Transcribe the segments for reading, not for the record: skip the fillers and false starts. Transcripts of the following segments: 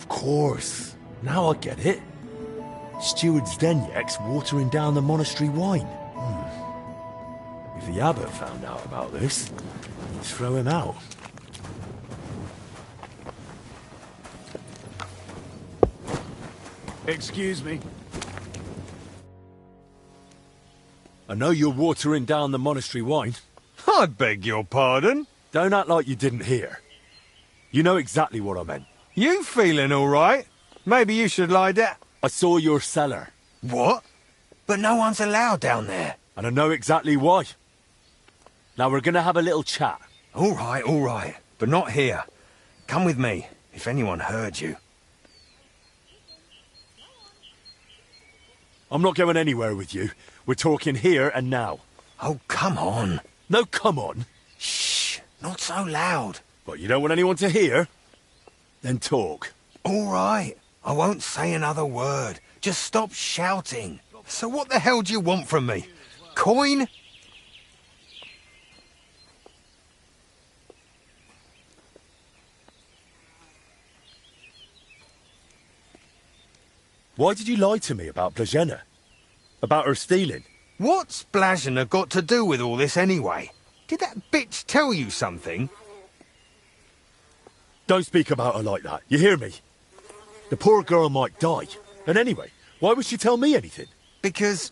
course. Now I get it. Steward Zdenyek's watering down the monastery wine. If the abbot found out about this, he'd throw him out. Excuse me. I know you're watering down the monastery wine. I beg your pardon? Don't act like you didn't hear. You know exactly what I meant. You feeling all right? Maybe you should lie down. I saw your cellar. What? But no one's allowed down there. And I know exactly why. Now we're gonna have a little chat. All right. But not here. Come with me, if anyone heard you. I'm not going anywhere with you. We're talking here and now. Oh, come on. No, come on. Shh, not so loud. But you don't want anyone to hear? Then talk. All right. I won't say another word. Just stop shouting. So what the hell do you want from me? Coin? Why did you lie to me about Blazhena? About her stealing? What's Blazhena got to do with all this anyway? Did that bitch tell you something? Don't speak about her like that, you hear me? The poor girl might die. And anyway, why would she tell me anything? Because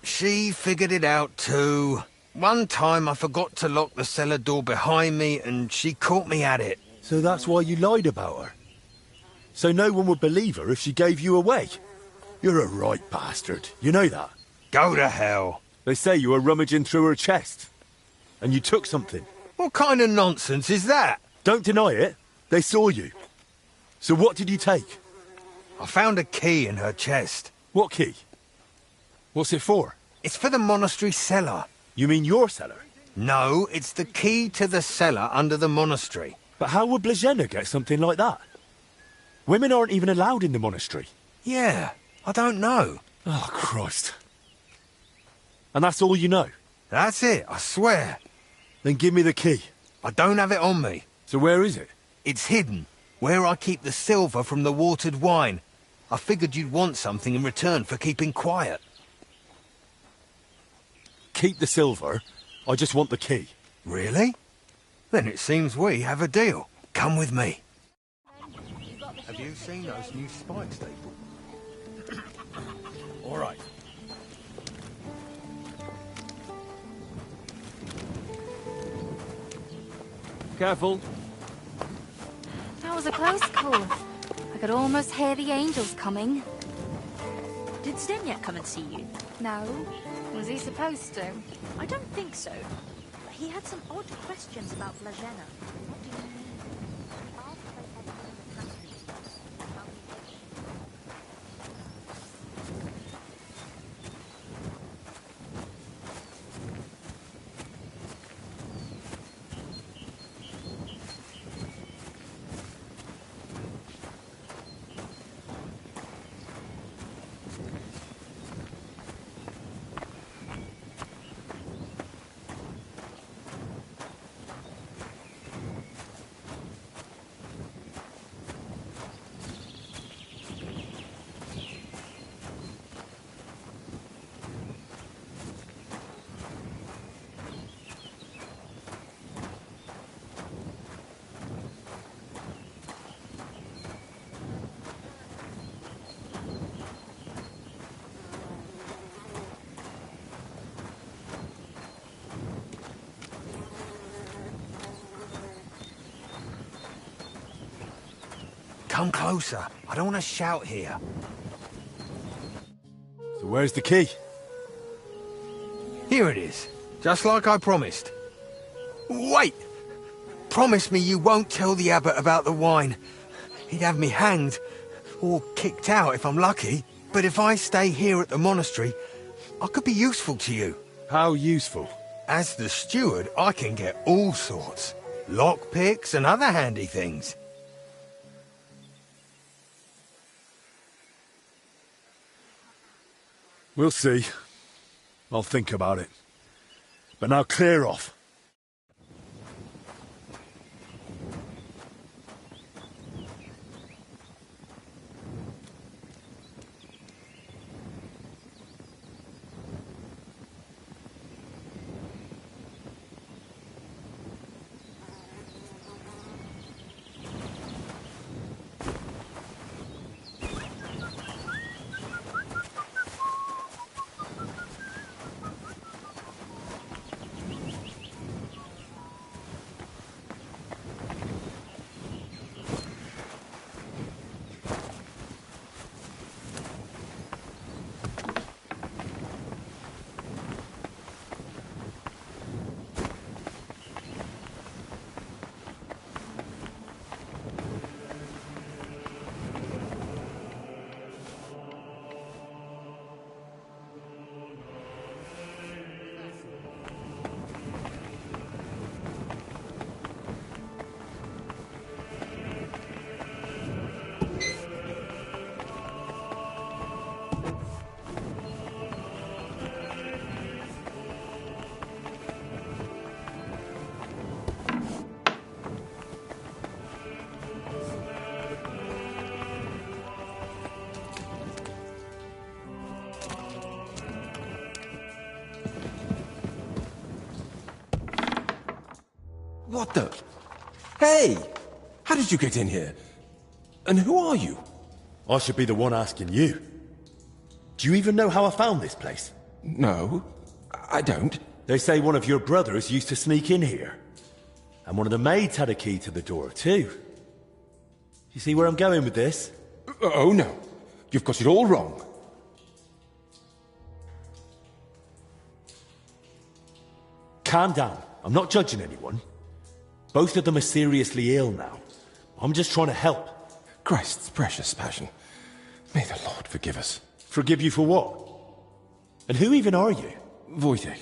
she figured it out too. One time I forgot to lock the cellar door behind me and she caught me at it. So that's why you lied about her? So no one would believe her if she gave you away? You're a right bastard, you know that? Go to hell. They say you were rummaging through her chest. And you took something. What kind of nonsense is that? Don't deny it. They saw you. So what did you take? I found a key in her chest. What key? What's it for? It's for the monastery cellar. You mean your cellar? No, it's the key to the cellar under the monastery. But how would Blazhena get something like that? Women aren't even allowed in the monastery. Yeah, I don't know. Oh, Christ. And that's all you know? That's it, I swear. Then give me the key. I don't have it on me. So where is it? It's hidden, where I keep the silver from the watered wine. I figured you'd want something in return for keeping quiet. Keep the silver. I just want the key. Really? Then it seems we have a deal. Come with me. Have you seen those new spikes they put? All right. Careful. That was a close call. I could almost hear the angels coming. Did Zdenyek come and see you? No. Was he supposed to? I don't think so. He had some odd questions about Blazhena. What do you mean? Come closer. I don't want to shout here. So where's the key? Here it is. Just like I promised. Wait! Promise me you won't tell the abbot about the wine. He'd have me hanged, or kicked out if I'm lucky. But if I stay here at the monastery, I could be useful to you. How useful? As the steward, I can get all sorts. Lockpicks and other handy things. We'll see. I'll think about it. But now clear off. What the? Hey! How did you get in here? And who are you? I should be the one asking you. Do you even know how I found this place? No, I don't. They say one of your brothers used to sneak in here. And one of the maids had a key to the door, too. You see where I'm going with this? Oh, no. You've got it all wrong. Calm down. I'm not judging anyone. Both of them are seriously ill now. I'm just trying to help. Christ's precious passion. May the Lord forgive us. Forgive you for what? And who even are you? Wojtek.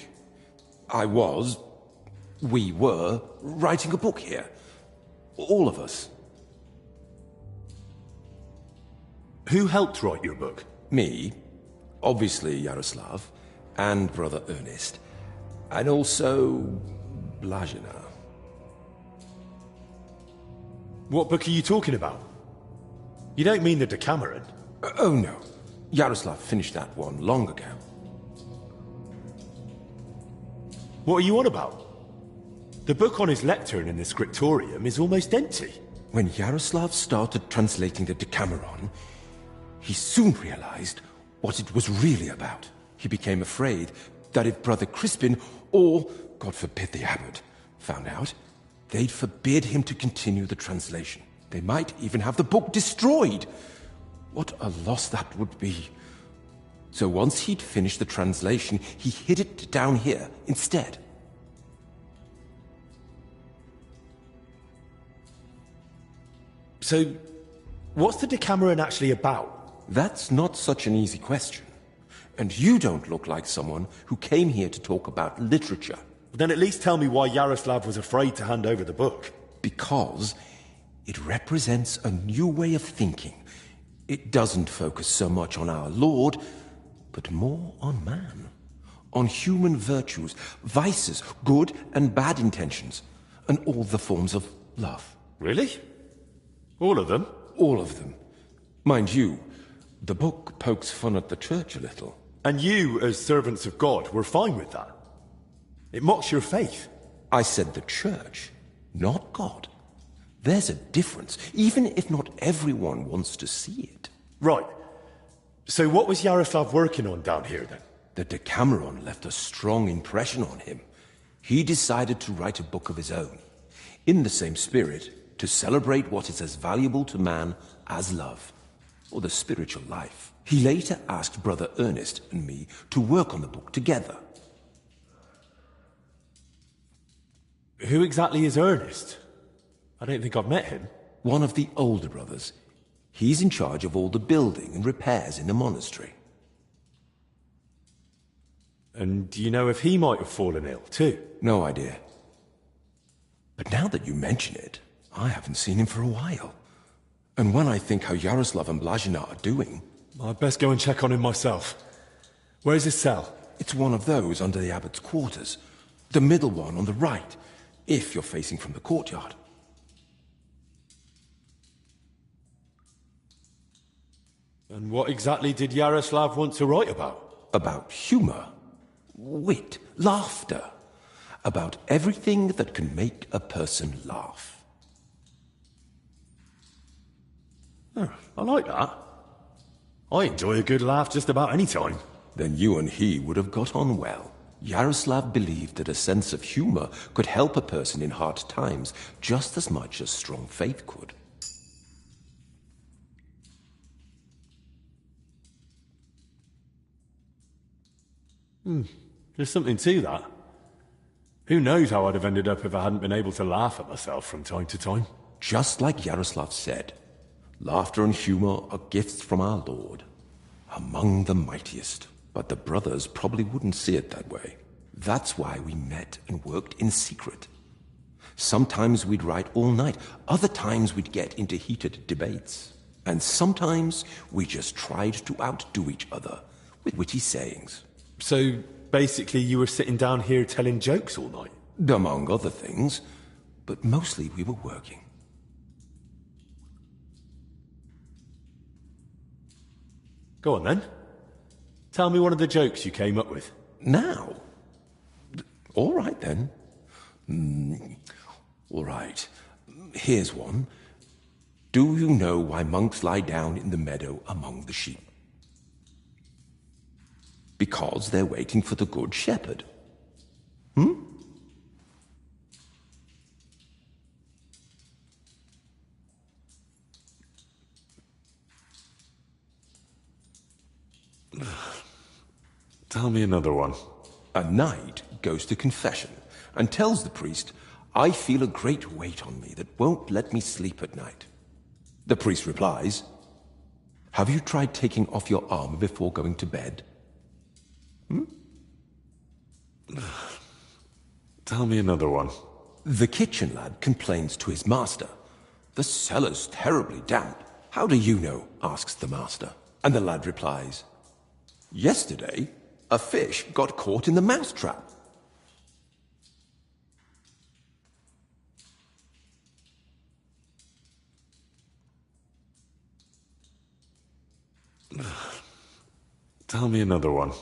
We were, writing a book here. All of us. Who helped write your book? Me, obviously Yaroslav, and Brother Ernest, and also Blazina. What book are you talking about? You don't mean the Decameron? Oh no, Yaroslav finished that one long ago. What are you on about? The book on his lectern in the scriptorium is almost empty. When Yaroslav started translating the Decameron, he soon realized what it was really about. He became afraid that if Brother Crispin, or, God forbid, the abbot, found out, they'd forbid him to continue the translation. They might even have the book destroyed. What a loss that would be. So once he'd finished the translation, he hid it down here instead. So, what's the Decameron actually about? That's not such an easy question. And you don't look like someone who came here to talk about literature. Then at least tell me why Yaroslav was afraid to hand over the book. Because it represents a new way of thinking. It doesn't focus so much on our Lord, but more on man. On human virtues, vices, good and bad intentions, and all the forms of love. Really? All of them? All of them. Mind you, the book pokes fun at the church a little. And you, as servants of God, were fine with that? It mocks your faith. I said the church, not God. There's a difference, even if not everyone wants to see it. Right. So what was Yaroslav working on down here, then? The Decameron left a strong impression on him. He decided to write a book of his own, in the same spirit, to celebrate what is as valuable to man as love, or the spiritual life. He later asked Brother Ernest and me to work on the book together. Who exactly is Ernest? I don't think I've met him. One of the older brothers. He's in charge of all the building and repairs in the monastery. And do you know if he might have fallen ill, too? No idea. But now that you mention it, I haven't seen him for a while. And when I think how Yaroslav and Blazina are doing... I'd best go and check on him myself. Where's his cell? It's one of those under the abbot's quarters. The middle one on the right, if you're facing from the courtyard. And what exactly did Yaroslav want to write about? About humor, wit, laughter. About everything that can make a person laugh. Oh, I like that. I enjoy a good laugh just about any time. Then you and he would have got on well. Yaroslav believed that a sense of humor could help a person in hard times just as much as strong faith could. There's something to that. Who knows how I'd have ended up if I hadn't been able to laugh at myself from time to time. Just like Yaroslav said, laughter and humor are gifts from our Lord, among the mightiest. But the brothers probably wouldn't see it that way. That's why we met and worked in secret. Sometimes we'd write all night, other times we'd get into heated debates. And sometimes we just tried to outdo each other with witty sayings. So, basically you were sitting down here telling jokes all night? Among other things, but mostly we were working. Go on then. Tell me one of the jokes you came up with. Now? All right then. All right. Here's one. Do you know why monks lie down in the meadow among the sheep? Because they're waiting for the good shepherd. Tell me another one. A knight goes to confession and tells the priest, I feel a great weight on me that won't let me sleep at night. The priest replies, have you tried taking off your armor before going to bed? Tell me another one. The kitchen lad complains to his master. The cellar's terribly damp. How do you know? Asks the master. And the lad replies, yesterday, a fish got caught in the mousetrap. Tell me another one.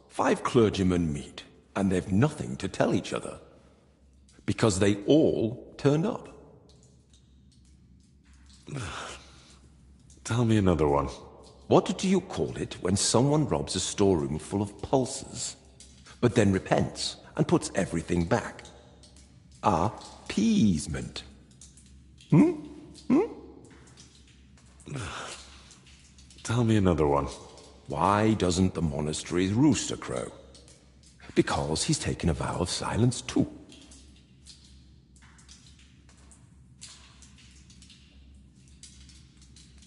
5 clergymen meet, and they've nothing to tell each other. Because they all turned up. Tell me another one. What do you call it when someone robs a storeroom full of pulses, but then repents and puts everything back? Appeasement. Tell me another one. Why doesn't the monastery's rooster crow? Because he's taken a vow of silence too.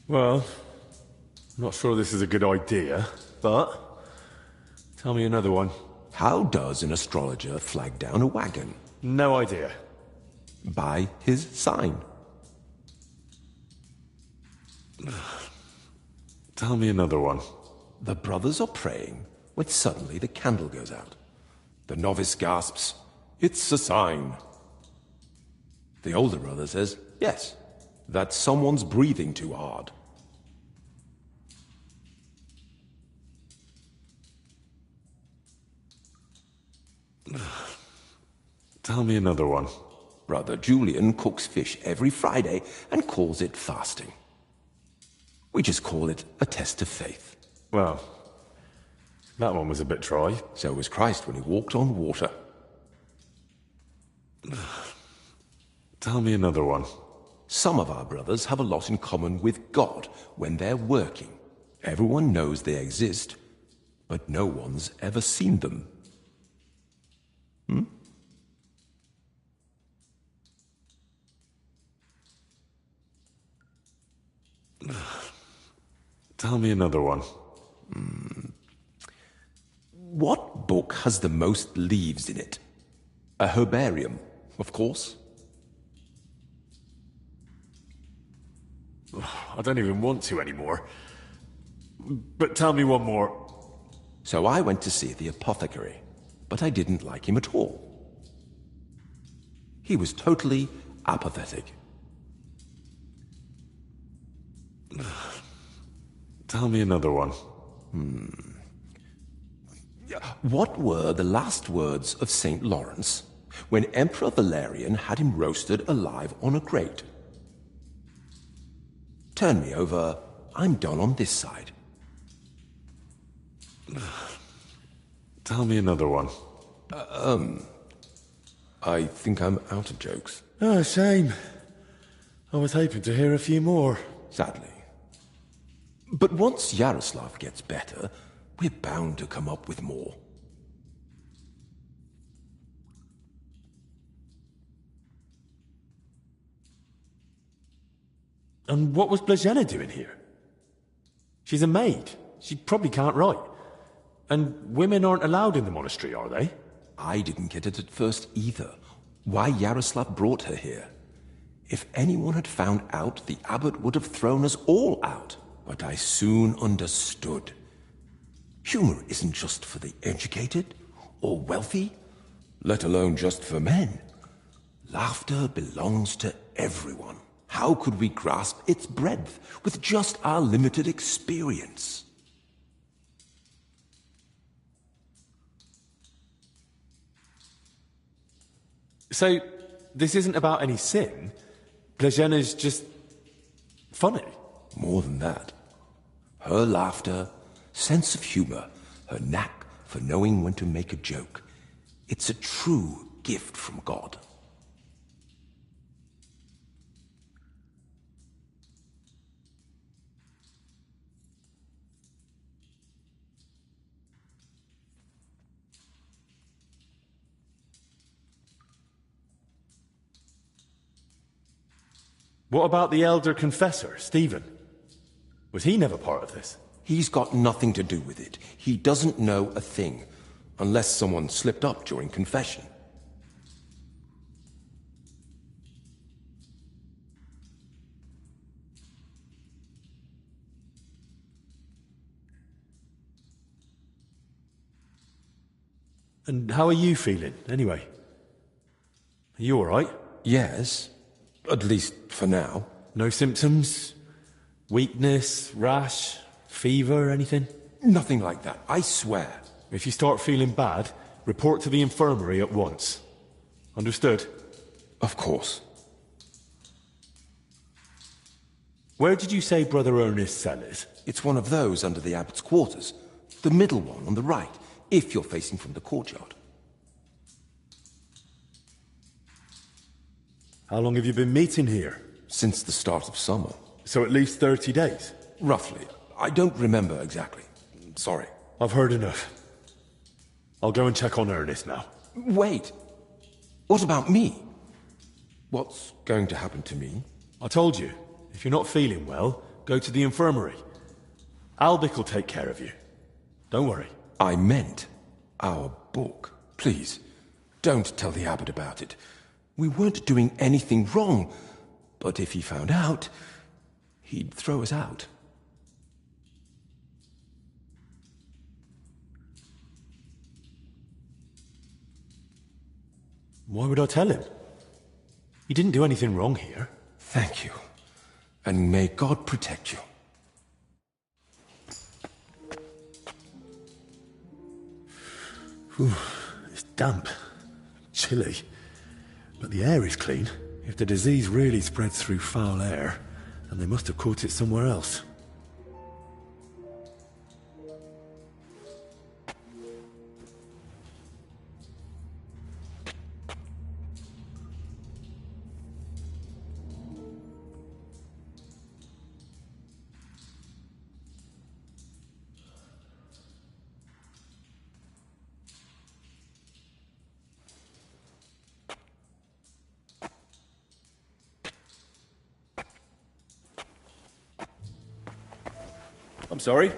Well, I'm not sure this is a good idea, but tell me another one. How does an astrologer flag down a wagon? No idea. By his sign. Tell me another one. The brothers are praying when suddenly the candle goes out. The novice gasps, it's a sign. The older brother says, yes, that someone's breathing too hard. Tell me another one. Brother Julian cooks fish every Friday and calls it fasting. We just call it a test of faith. Well, that one was a bit dry. So was Christ when he walked on water. Tell me another one. Some of our brothers have a lot in common with God when they're working. Everyone knows they exist, but no one's ever seen them. Tell me another one. What book has the most leaves in it? A herbarium, of course. I don't even want to anymore. But tell me one more. So I went to see the apothecary, but I didn't like him at all. He was totally apathetic. Tell me another one. What were the last words of St. Lawrence when Emperor Valerian had him roasted alive on a grate? Turn me over. I'm done on this side. Tell me another one. I think I'm out of jokes. Oh, shame. I was hoping to hear a few more. Sadly. But once Yaroslav gets better, we're bound to come up with more. And what was Blazena doing here? She's a maid. She probably can't write. And women aren't allowed in the monastery, are they? I didn't get it at first either. Why Yaroslav brought her here. If anyone had found out, the abbot would have thrown us all out. But I soon understood. Humor isn't just for the educated or wealthy, let alone just for men. Laughter belongs to everyone. How could we grasp its breadth with just our limited experience? So, this isn't about any sin. Blažena's just funny. More than that. Her laughter, sense of humor, her knack for knowing when to make a joke. It's a true gift from God. What about the elder confessor, Stephen? Was he never part of this? He's got nothing to do with it. He doesn't know a thing, unless someone slipped up during confession. And how are you feeling, anyway? Are you all right? Yes, at least for now. No symptoms? Weakness, rash, fever, anything? Nothing like that, I swear. If you start feeling bad, report to the infirmary at once. Understood? Of course. Where did you say Brother Ernest's cell is? It's one of those under the abbot's quarters. The middle one on the right, if you're facing from the courtyard. How long have you been meeting here? Since the start of summer. So at least 30 days? Roughly. I don't remember exactly. Sorry. I've heard enough. I'll go and check on Ernest now. Wait. What about me? What's going to happen to me? I told you, if you're not feeling well, go to the infirmary. Albic will take care of you. Don't worry. I meant our book. Please, don't tell the abbot about it. We weren't doing anything wrong, but if he found out, he'd throw us out. Why would I tell him? He didn't do anything wrong here. Thank you, and may God protect you. It's damp, chilly, but the air is clean. If the disease really spreads through foul air, then they must have caught it somewhere else. I'm sorry.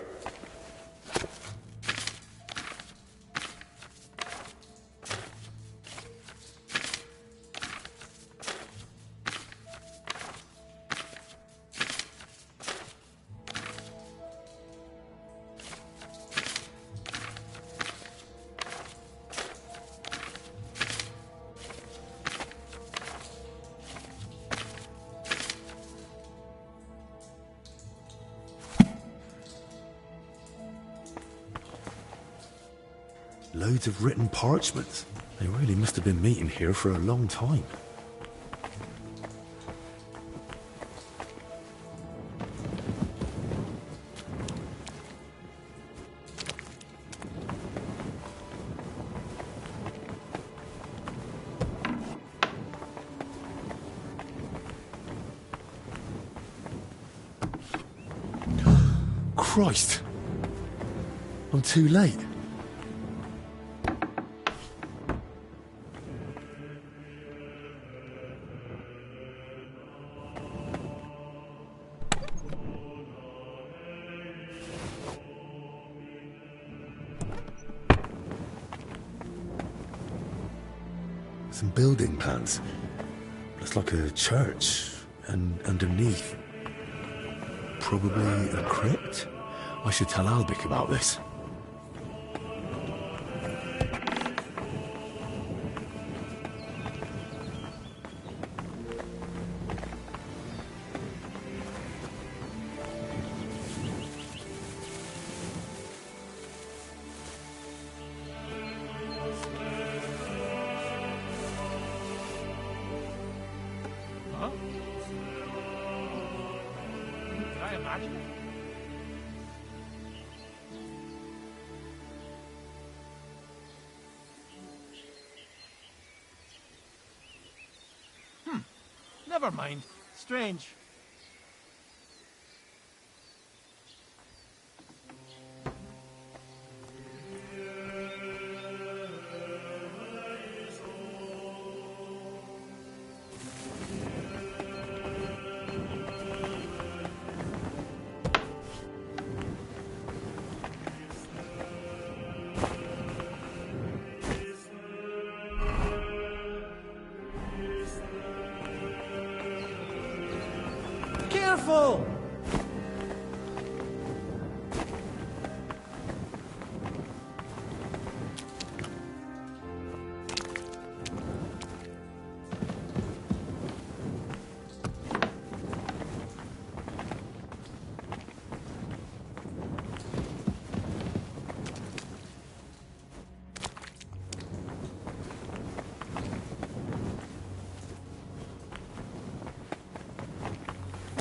Loads of written parchments. They really must have been meeting here for a long time. Christ! I'm too late. Some building plans. Looks like a church, and underneath, probably a crypt? I should tell Albic about this. imagine? Never mind. Strange. Careful!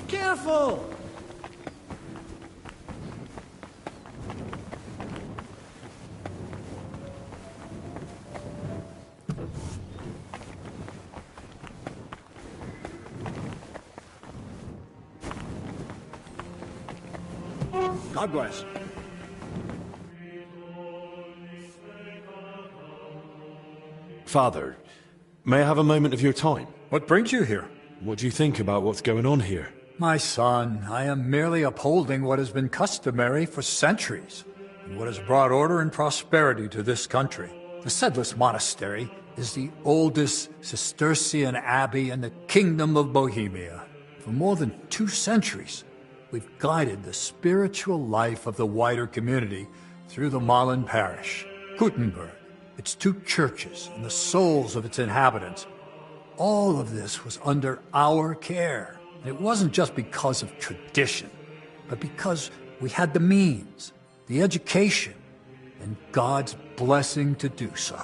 Careful! God bless. Father, may I have a moment of your time? What brings you here? What do you think about what's going on here? My son, I am merely upholding what has been customary for centuries, and what has brought order and prosperity to this country. The Sedlis Monastery is the oldest Cistercian abbey in the Kingdom of Bohemia. For more than 2 centuries, we've guided the spiritual life of the wider community through the Marlin parish. Gutenberg, its 2 churches, and the souls of its inhabitants. All of this was under our care. And it wasn't just because of tradition, but because we had the means, the education, and God's blessing to do so.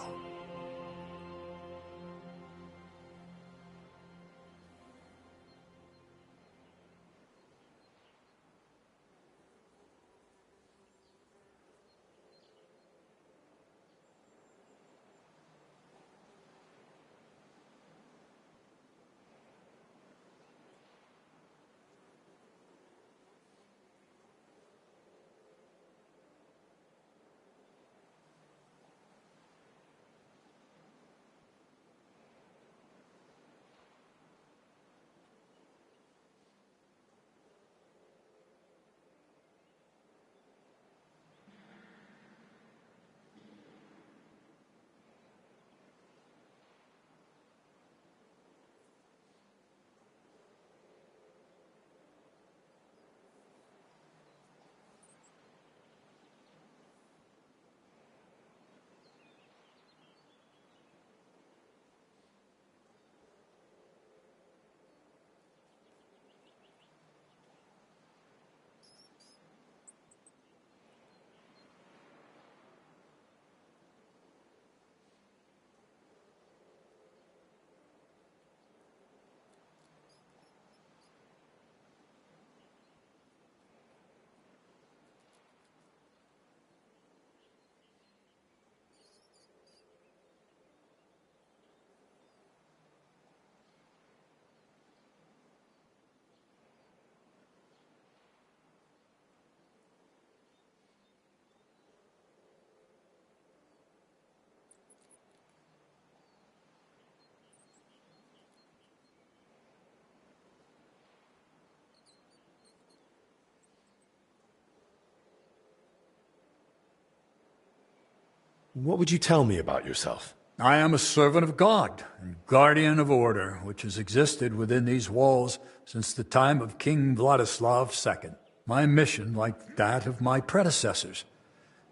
What would you tell me about yourself? I am a servant of God and guardian of order, which has existed within these walls since the time of King Vladislav II. My mission, like that of my predecessors,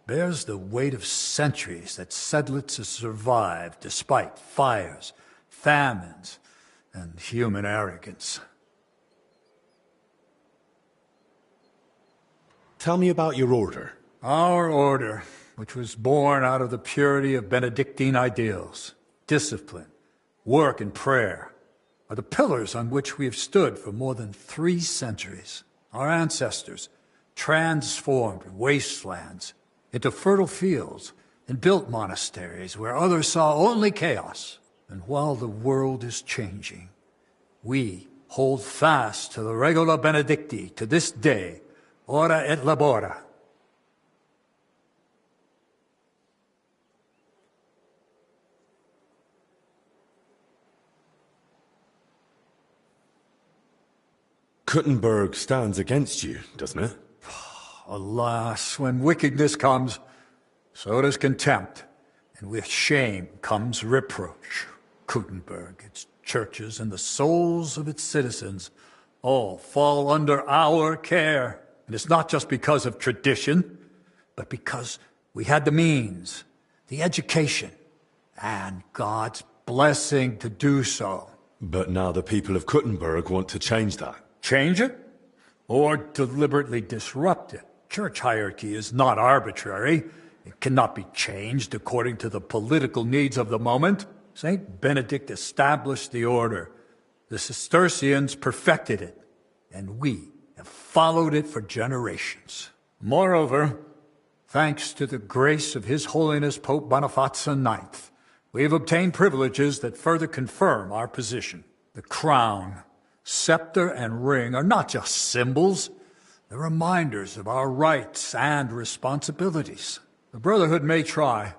bears the weight of centuries that Sedlitz has survived despite fires, famines, and human arrogance. Tell me about your order. Our order, which was born out of the purity of Benedictine ideals, discipline, work, and prayer, are the pillars on which we have stood for more than 3 centuries. Our ancestors transformed wastelands into fertile fields and built monasteries where others saw only chaos. And while the world is changing, we hold fast to the Regula Benedicti to this day, ora et labora. Kuttenberg stands against you, doesn't it? Alas, when wickedness comes, so does contempt, and with shame comes reproach. Kuttenberg, its churches, and the souls of its citizens all fall under our care. And it's not just because of tradition, but because we had the means, the education, and God's blessing to do so. But now the people of Kuttenberg want to change that. Change it? Or deliberately disrupt it? Church hierarchy is not arbitrary. It cannot be changed according to the political needs of the moment. Saint Benedict established the order. The Cistercians perfected it, and we have followed it for generations. Moreover, thanks to the grace of His Holiness Pope Boniface IX, we have obtained privileges that further confirm our position. The crown, scepter, and ring are not just symbols. They're reminders of our rights and responsibilities. The Brotherhood may try,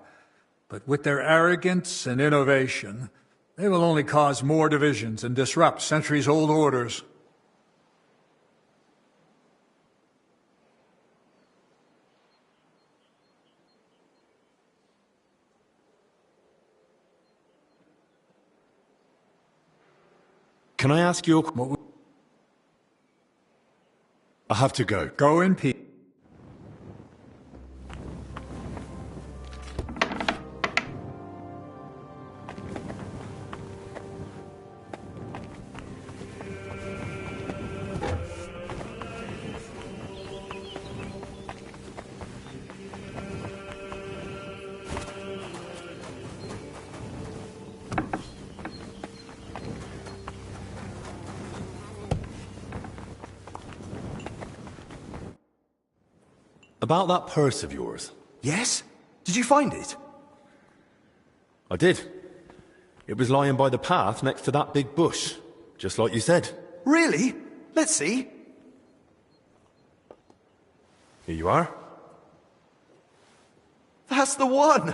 but with their arrogance and innovation, they will only cause more divisions and disrupt centuries-old orders. Can I ask you a... I have to go. Go in peace. About that purse of yours. Yes? Did you find it? I did. It was lying by the path next to that big bush, just like you said. Really? Let's see. Here you are. That's the one!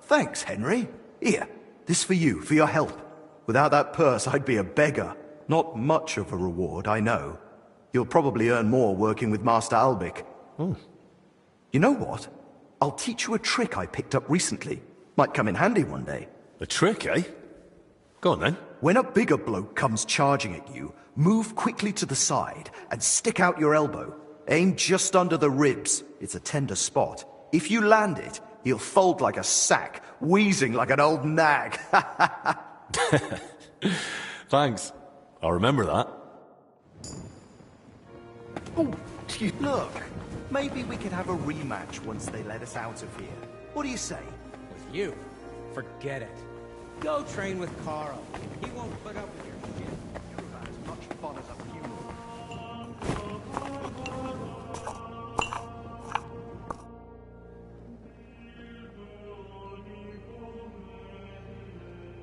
Thanks, Henry. Here, this for you, for your help. Without that purse, I'd be a beggar. Not much of a reward, I know. You'll probably earn more working with Master Albic. Oh. You know what? I'll teach you a trick I picked up recently. Might come in handy one day. A trick, eh? Go on then. When a bigger bloke comes charging at you, move quickly to the side and stick out your elbow. Aim just under the ribs. It's a tender spot. If you land it, he'll fold like a sack, wheezing like an old nag. Thanks. I'll remember that. Oh, look. Maybe we could have a rematch once they let us out of here. What do you say? With you? Forget it. Go train with Carl. He won't put up with your shit. You're about as much fun as a funeral.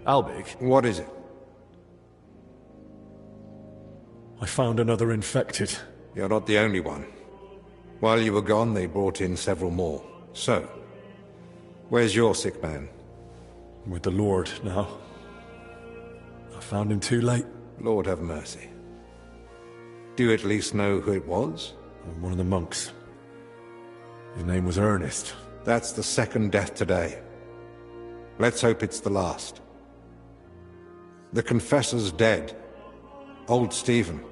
Albic, What is it? I found another infected. You're not the only one. While you were gone, they brought in several more. So, where's your sick man? With the Lord now. I found him too late. Lord have mercy. Do you at least know who it was? One of the monks. His name was Ernest. That's the second death today. Let's hope it's the last. The confessor's dead. Old Stephen.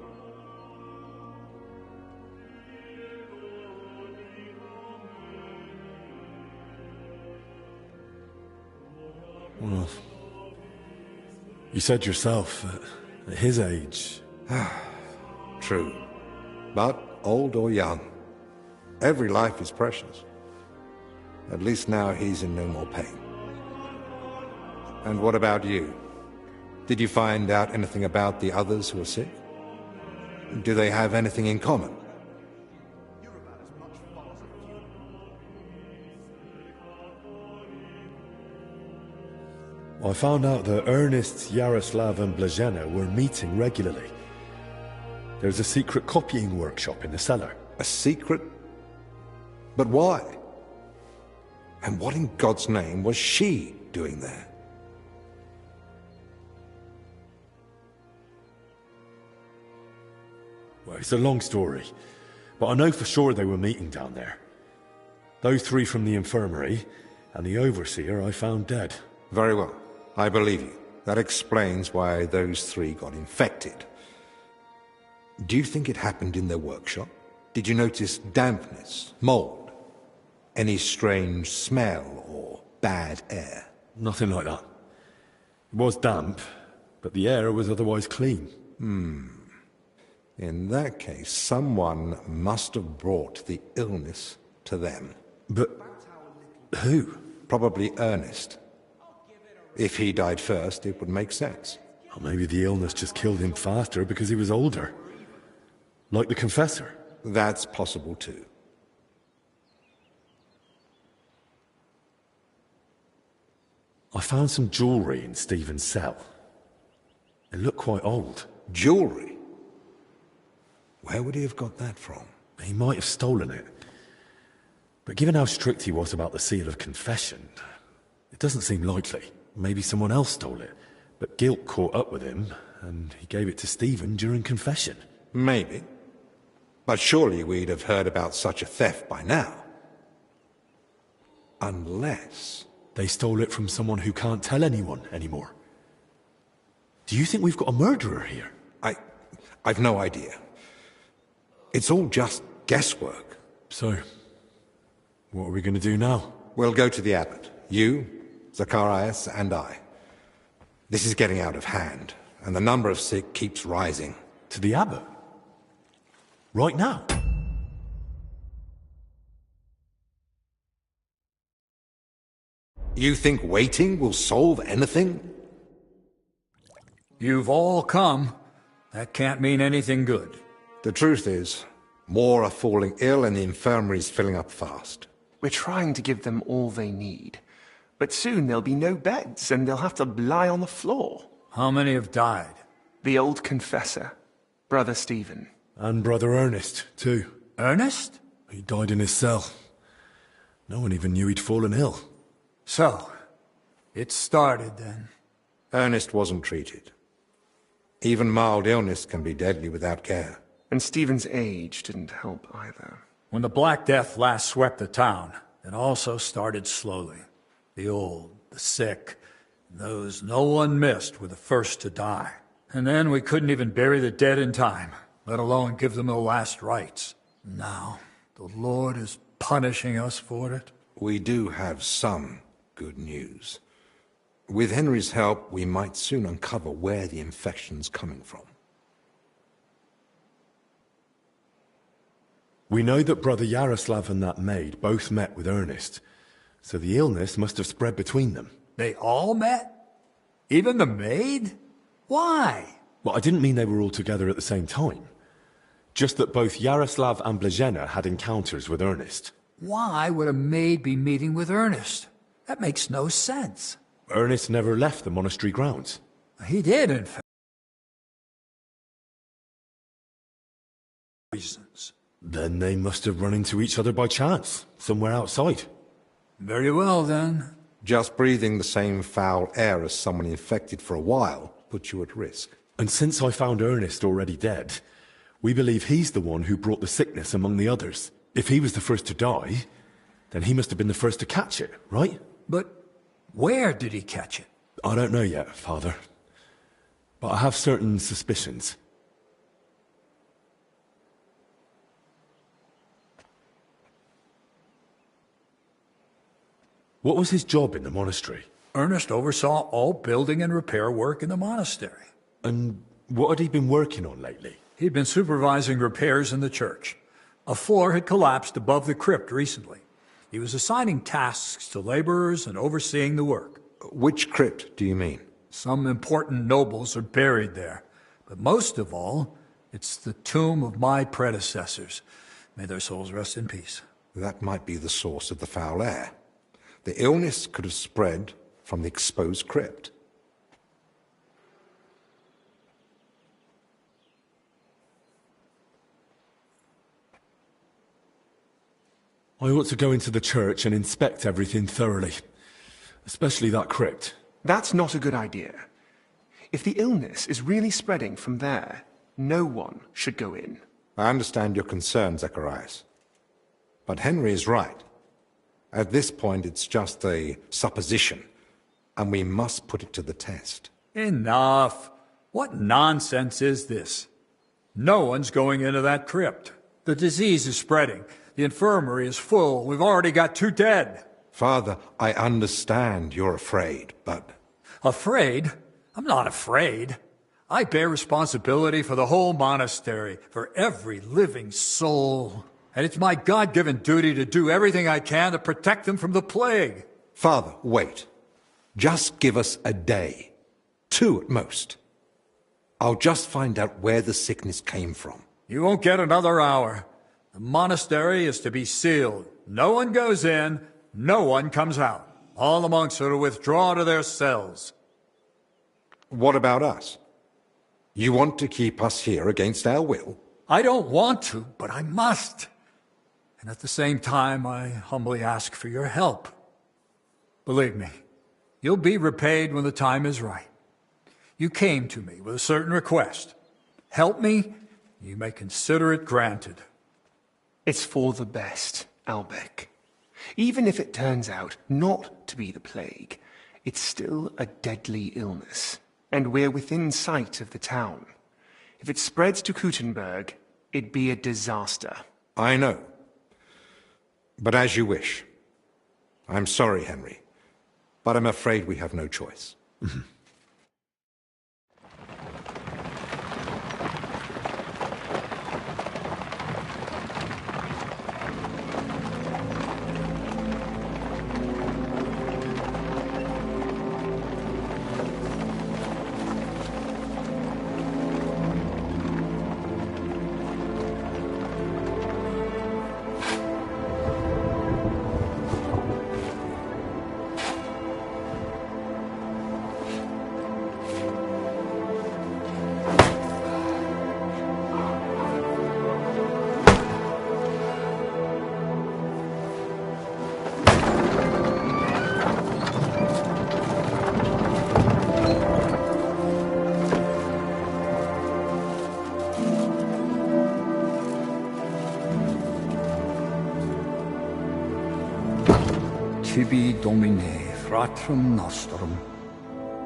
Well, you said yourself that at his age... True. But old or young, every life is precious. At least now he's in no more pain. And what about you? Did you find out anything about the others who are sick? Do they have anything in common? I found out that Ernest, Yaroslav and Blazena were meeting regularly. There's a secret copying workshop in the cellar. A secret? But why? And what in God's name was she doing there? Well, it's a long story, but I know for sure they were meeting down there. Those three from the infirmary, and the overseer I found dead. Very well. I believe you. That explains why those three got infected. Do you think it happened in their workshop? Did you notice dampness, mold, any strange smell or bad air? Nothing like that. It was damp, but the air was otherwise clean. In that case, someone must have brought the illness to them. But who? Probably Ernest. If he died first, it would make sense. Or maybe the illness just killed him faster because he was older. Like the confessor. That's possible too. I found some jewelry in Stephen's cell. It looked quite old. Jewelry? Where would he have got that from? He might have stolen it. But given how strict he was about the seal of confession, it doesn't seem likely. Maybe someone else stole it, but guilt caught up with him, and he gave it to Stephen during confession. Maybe. But surely we'd have heard about such a theft by now. Unless... They stole it from someone who can't tell anyone anymore. Do you think we've got a murderer here? I've no idea. It's all just guesswork. So, what are we going to do now? We'll go to the abbot. You, Zacharias, and I. This is getting out of hand, and the number of sick keeps rising. To the abbot? Right now? You think waiting will solve anything? You've all come. That can't mean anything good. The truth is, more are falling ill and the infirmary's filling up fast. We're trying to give them all they need. But soon there'll be no beds and they'll have to lie on the floor. How many have died? The old confessor, Brother Stephen. And Brother Ernest, too. Ernest? He died in his cell. No one even knew he'd fallen ill. So, it started then. Ernest wasn't treated. Even mild illness can be deadly without care. And Stephen's age didn't help either. When the Black Death last swept the town, it also started slowly. The old, the sick, those no one missed were the first to die. And then we couldn't even bury the dead in time, let alone give them the last rites. Now, the Lord is punishing us for it. We do have some good news. With Henry's help, we might soon uncover where the infection's coming from. We know that Brother Yaroslav and that maid both met with Ernest, so the illness must have spread between them. They all met? Even the maid? Why? Well, I didn't mean they were all together at the same time. Just that both Yaroslav and Blazena had encounters with Ernest. Why would a maid be meeting with Ernest? That makes no sense. Ernest never left the monastery grounds. He did, in fact. Reasons. Then they must have run into each other by chance, somewhere outside. Very well, then. Just breathing the same foul air as someone infected for a while puts you at risk. And since I found Ernest already dead, we believe he's the one who brought the sickness among the others. If he was the first to die, then he must have been the first to catch it, right? But where did he catch it? I don't know yet, Father. But I have certain suspicions. What was his job in the monastery? Ernest oversaw all building and repair work in the monastery. And what had he been working on lately? He'd been supervising repairs in the church. A floor had collapsed above the crypt recently. He was assigning tasks to laborers and overseeing the work. Which crypt do you mean? Some important nobles are buried there. But most of all, it's the tomb of my predecessors. May their souls rest in peace. That might be the source of the foul air. The illness could have spread from the exposed crypt. I ought to go into the church and inspect everything thoroughly, especially that crypt. That's not a good idea. If the illness is really spreading from there, no one should go in. I understand your concern, Zacharias. But Henry is right. At this point, it's just a supposition, and we must put it to the test. Enough. What nonsense is this? No one's going into that crypt. The disease is spreading. The infirmary is full. We've already got 2 dead. Father, I understand you're afraid, but... Afraid? I'm not afraid. I bear responsibility for the whole monastery, for every living soul. And it's my God-given duty to do everything I can to protect them from the plague. Father, wait. Just give us a day. 2 at most. I'll just find out where the sickness came from. You won't get another hour. The monastery is to be sealed. No one goes in, no one comes out. All the monks are to withdraw to their cells. What about us? You want to keep us here against our will? I don't want to, but I must. And at the same time, I humbly ask for your help. Believe me, you'll be repaid when the time is right. You came to me with a certain request. Help me, you may consider it granted. It's for the best, Albec. Even if it turns out not to be the plague, it's still a deadly illness, and we're within sight of the town. If it spreads to Kuttenberg, it'd be a disaster. I know. But as you wish. I'm sorry, Henry, but I'm afraid we have no choice. Tibi Domine, fratrum nostrum,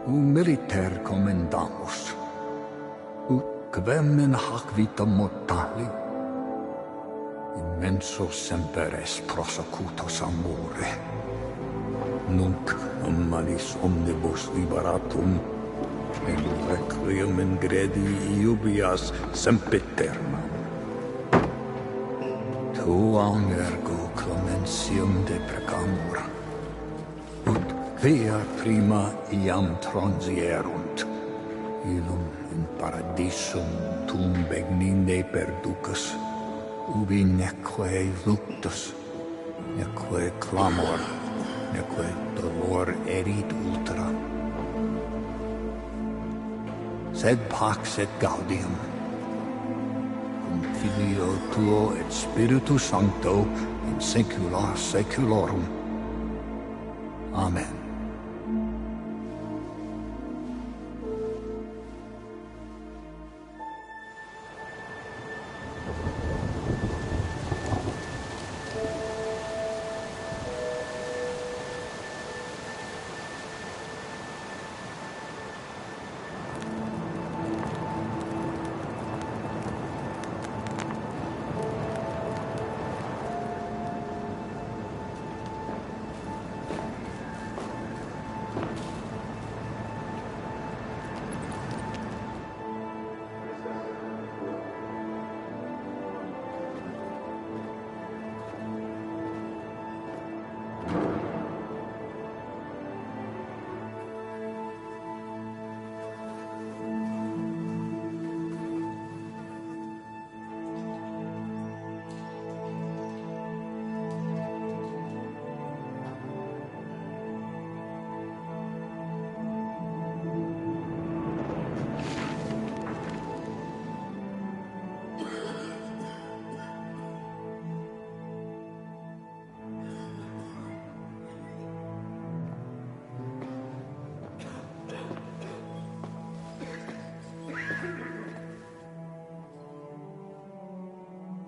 militer commendamus, ut quem in hac vita mortali, immenso semper es prosecutus amore, nunc malis omnibus liberatum, in requiem in gredi iubias sempiternam. Tuam ergo clementium deprecamur, ut via prima iam transierunt, illum in paradisum tum begnine perducas, ubi neque luctus, neque clamor, neque dolor erit ultra. Sed pax et gaudium, cum Filio tuo et Spiritus Sancto, in saecula saeculorum. Amen.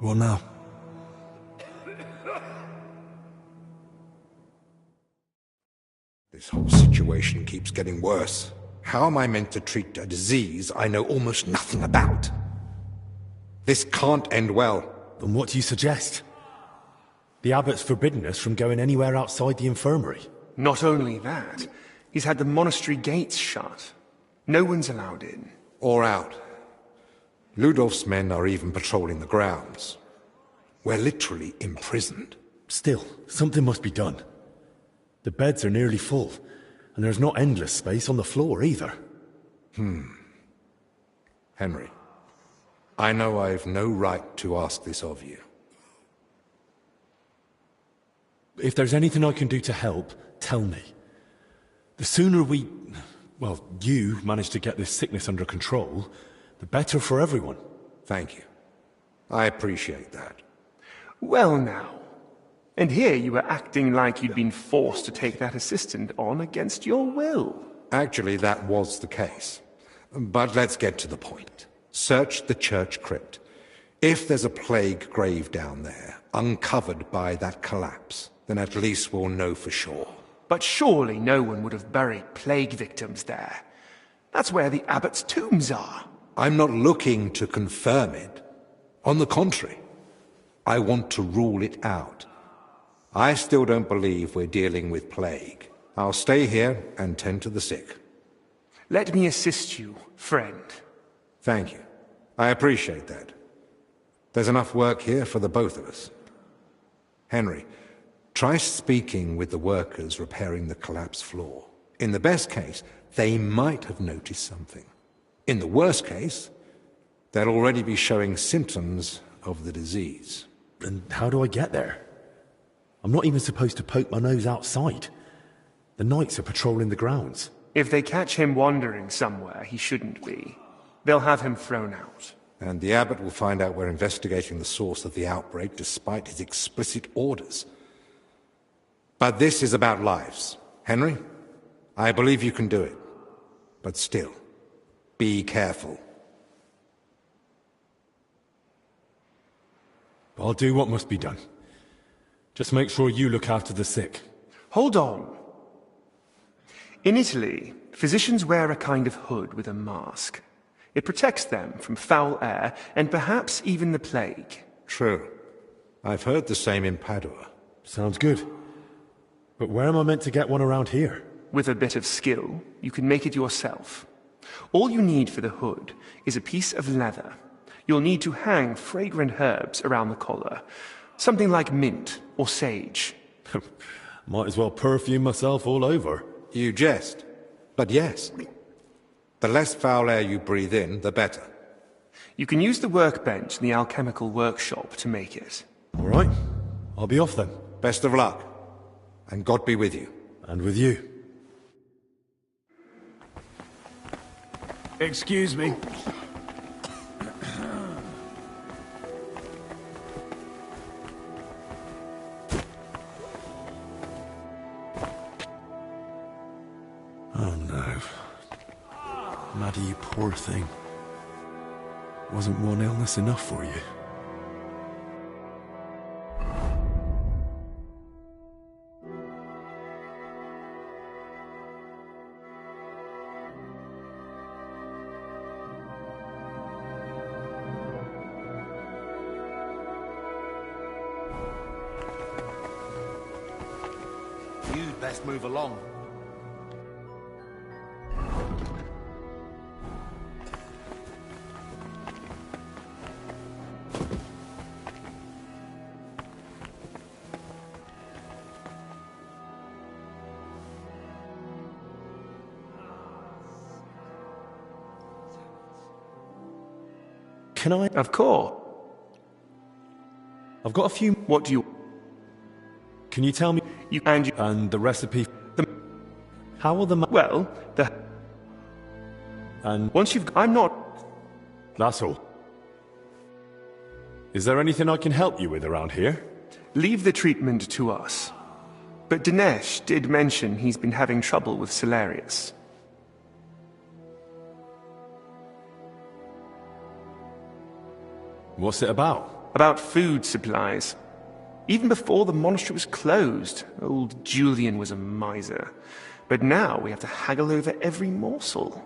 What now? This whole situation keeps getting worse. How am I meant to treat a disease I know almost nothing about? This can't end well. Then what do you suggest? The abbot's forbidden us from going anywhere outside the infirmary. Not only that, he's had the monastery gates shut. No one's allowed in. Or out. Ludolf's men are even patrolling the grounds. We're literally imprisoned. Still, something must be done. The beds are nearly full, and there's not endless space on the floor either. Henry, I know I've no right to ask this of you. If there's anything I can do to help, tell me. The sooner you manage to get this sickness under control, the better for everyone. Thank you. I appreciate that. Well now. And here you were acting like you'd been forced to take that assistant on against your will. Actually, that was the case. But let's get to the point. Search the church crypt. If there's a plague grave down there, uncovered by that collapse, then at least we'll know for sure. But surely no one would have buried plague victims there. That's where the abbot's tombs are. I'm not looking to confirm it. On the contrary, I want to rule it out. I still don't believe we're dealing with plague. I'll stay here and tend to the sick. Let me assist you, friend. Thank you. I appreciate that. There's enough work here for the both of us. Henry, try speaking with the workers repairing the collapsed floor. In the best case, they might have noticed something. In the worst case, they'll already be showing symptoms of the disease. And how do I get there? I'm not even supposed to poke my nose outside. The knights are patrolling the grounds. If they catch him wandering somewhere he shouldn't be, they'll have him thrown out. And the abbot will find out we're investigating the source of the outbreak despite his explicit orders. But this is about lives. Henry, I believe you can do it. But still, be careful. I'll do what must be done. Just make sure you look after the sick. Hold on. In Italy, physicians wear a kind of hood with a mask. It protects them from foul air and perhaps even the plague. True. I've heard the same in Padua. Sounds good. But where am I meant to get one around here? With a bit of skill, you can make it yourself. All you need for the hood is a piece of leather. You'll need to hang fragrant herbs around the collar. Something like mint or sage. Might as well perfume myself all over. You jest. But yes. The less foul air you breathe in, the better. You can use the workbench in the alchemical workshop to make it. All right. I'll be off then. Best of luck. And God be with you. And with you. Excuse me. Oh no. Maddie, you poor thing. Wasn't one illness enough for you? You'd best move along. Can I? Of course. I've got a few... What do you... Can you tell me... And the recipe... The... How will the... Well, the... And... Once you've... I'm not... That's all. Is there anything I can help you with around here? Leave the treatment to us. But Dinesh did mention he's been having trouble with Celarius. What's it about? about food supplies. Even before the monastery was closed, old Julian was a miser. But now we have to haggle over every morsel.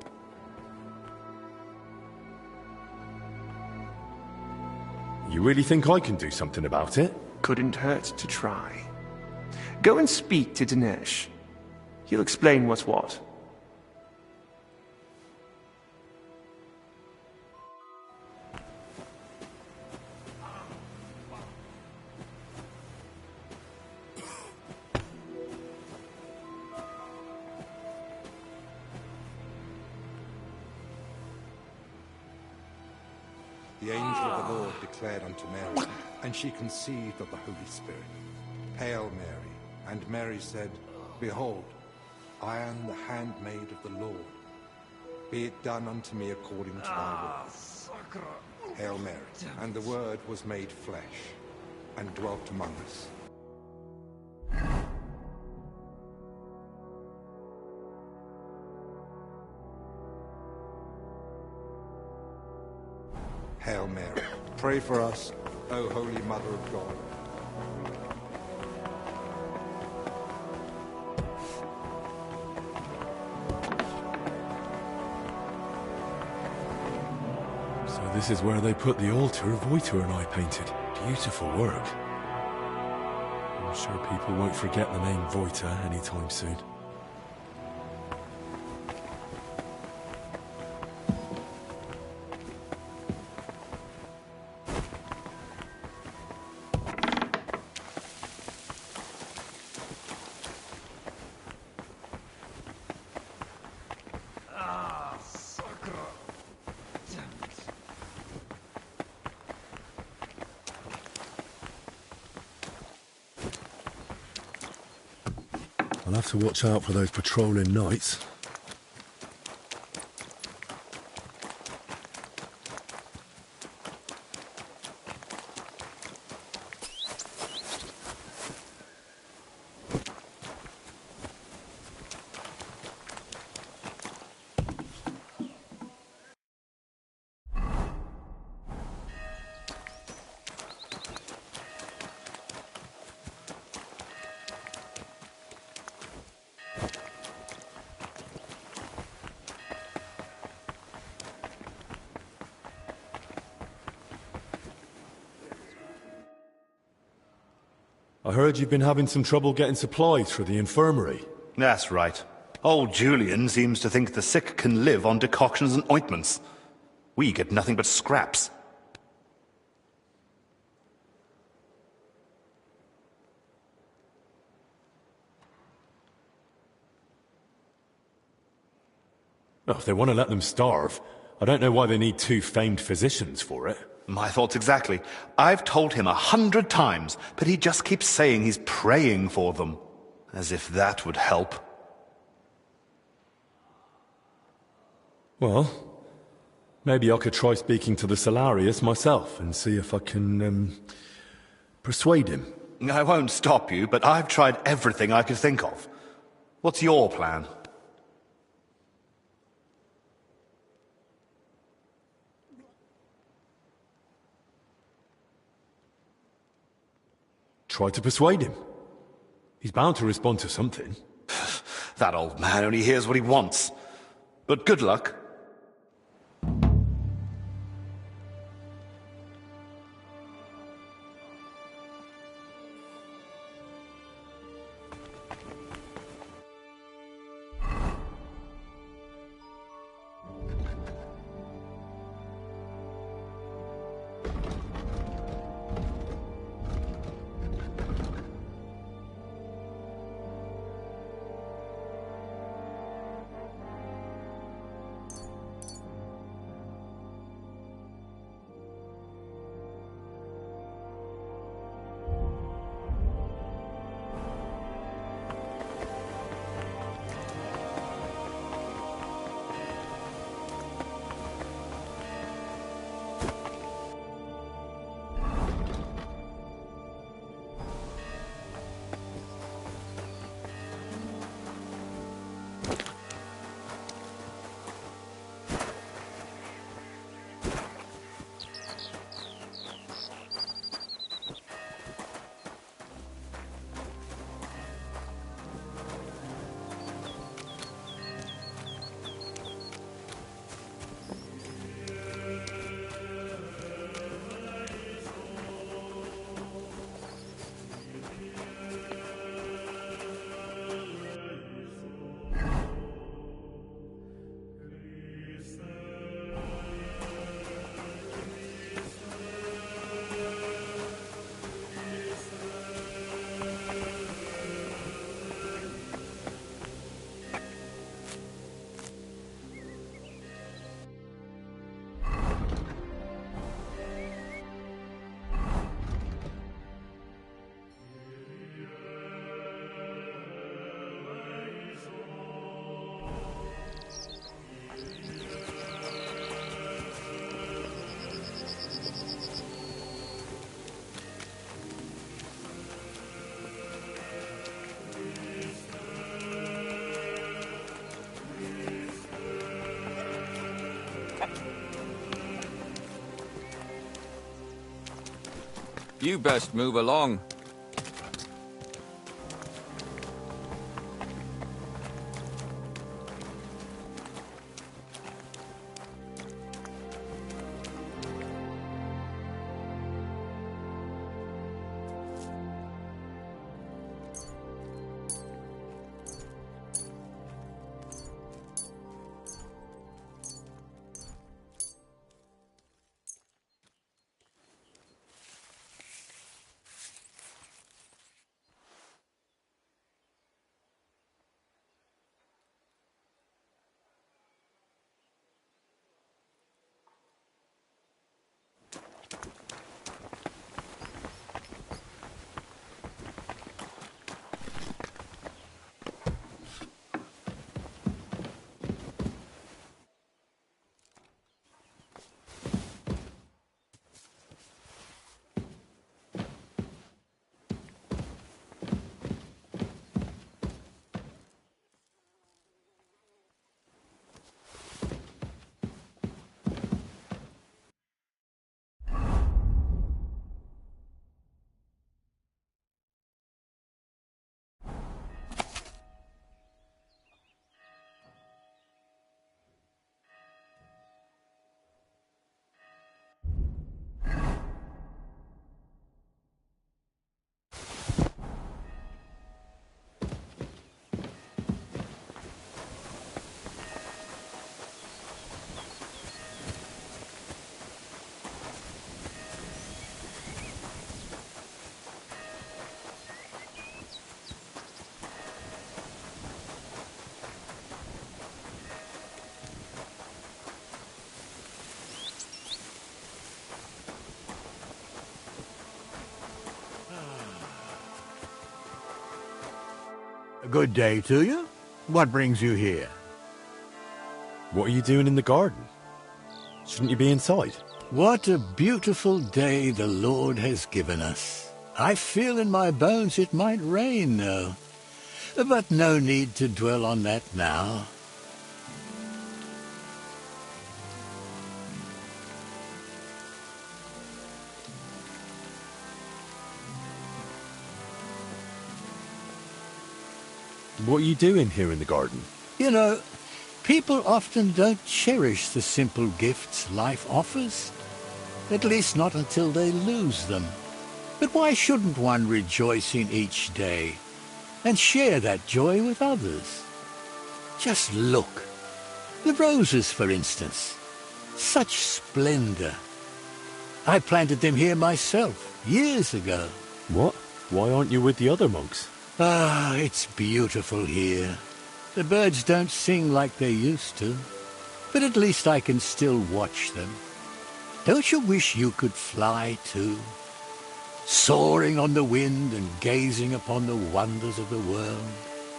You really think I can do something about it? Couldn't hurt to try. Go and speak to Dinesh. He'll explain what's what. The angel of the Lord declared unto Mary, and she conceived of the Holy Spirit. Hail Mary. And Mary said, Behold, I am the handmaid of the Lord. Be it done unto me according to thy word. Hail Mary. And the Word was made flesh, and dwelt among us. Hail Mary. Pray for us, O Holy Mother of God. So this is where they put the altar of Voiter and I painted. Beautiful work. I'm sure people won't forget the name Voiter anytime soon. I'll have to watch out for those patrolling knights. I heard you've been having some trouble getting supplies for the infirmary. That's right. Old Julian seems to think the sick can live on decoctions and ointments. We get nothing but scraps. Well, if they want to let them starve, I don't know why they need two famed physicians for it. My thoughts exactly. I've told him 100 times, but he just keeps saying he's praying for them. As if that would help. Well, maybe I could try speaking to the Salarius myself and see if I can, persuade him. I won't stop you, but I've tried everything I could think of. What's your plan? Try to persuade him. He's bound to respond to something. That old man only hears what he wants. But good luck. You best move along. Good day to you. What brings you here? What are you doing in the garden? Shouldn't you be inside? What a beautiful day the Lord has given us. I feel in my bones it might rain, though. But no need to dwell on that now. What are you doing here in the garden? You know, people often don't cherish the simple gifts life offers. At least not until they lose them. But why shouldn't one rejoice in each day and share that joy with others? Just look. The roses, for instance. Such splendor. I planted them here myself, years ago. What? Why aren't you with the other monks? Ah, it's beautiful here. The birds don't sing like they used to, but at least I can still watch them. Don't you wish you could fly too? Soaring on the wind and gazing upon the wonders of the world.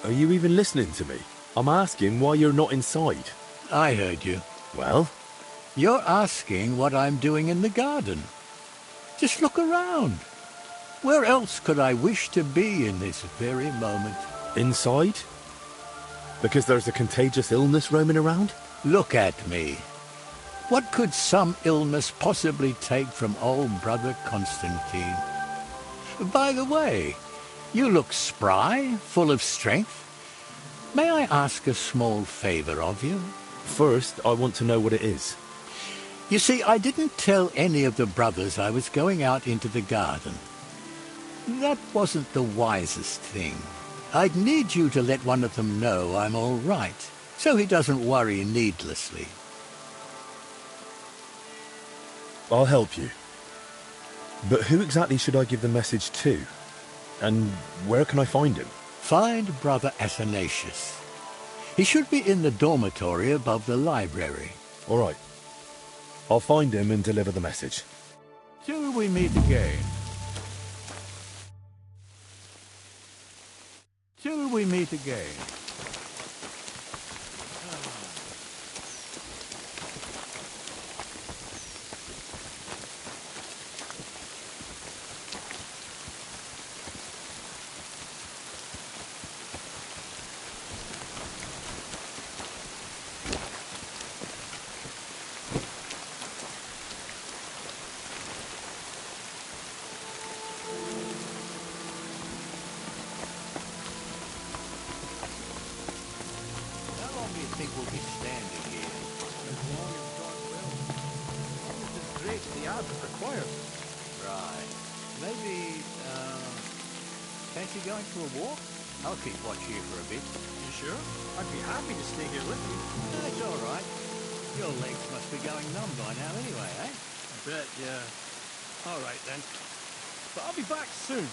Are you even listening to me? I'm asking why you're not inside. I heard you. Well? You're asking what I'm doing in the garden. Just look around. Where else could I wish to be in this very moment? Inside? Because there's a contagious illness roaming around? Look at me. What could some illness possibly take from old Brother Constantine? By the way, you look spry, full of strength. May I ask a small favor of you? First, I want to know what it is. You see, I didn't tell any of the brothers I was going out into the garden. That wasn't the wisest thing. I'd need you to let one of them know I'm all right, so he doesn't worry needlessly. I'll help you. But who exactly should I give the message to? And where can I find him? Find Brother Athanasius. He should be in the dormitory above the library. All right. I'll find him and deliver the message. Till we meet again. Till we meet again. will be standing here. As long as God wills. As long as the grace the abbot requires. Right. Maybe, fancy going for a walk? I'll keep watch here for a bit. You sure? I'd be happy to stay here with you. That's all right. Your legs must be going numb by now anyway, eh? I bet, yeah. All right, then. But I'll be back soon.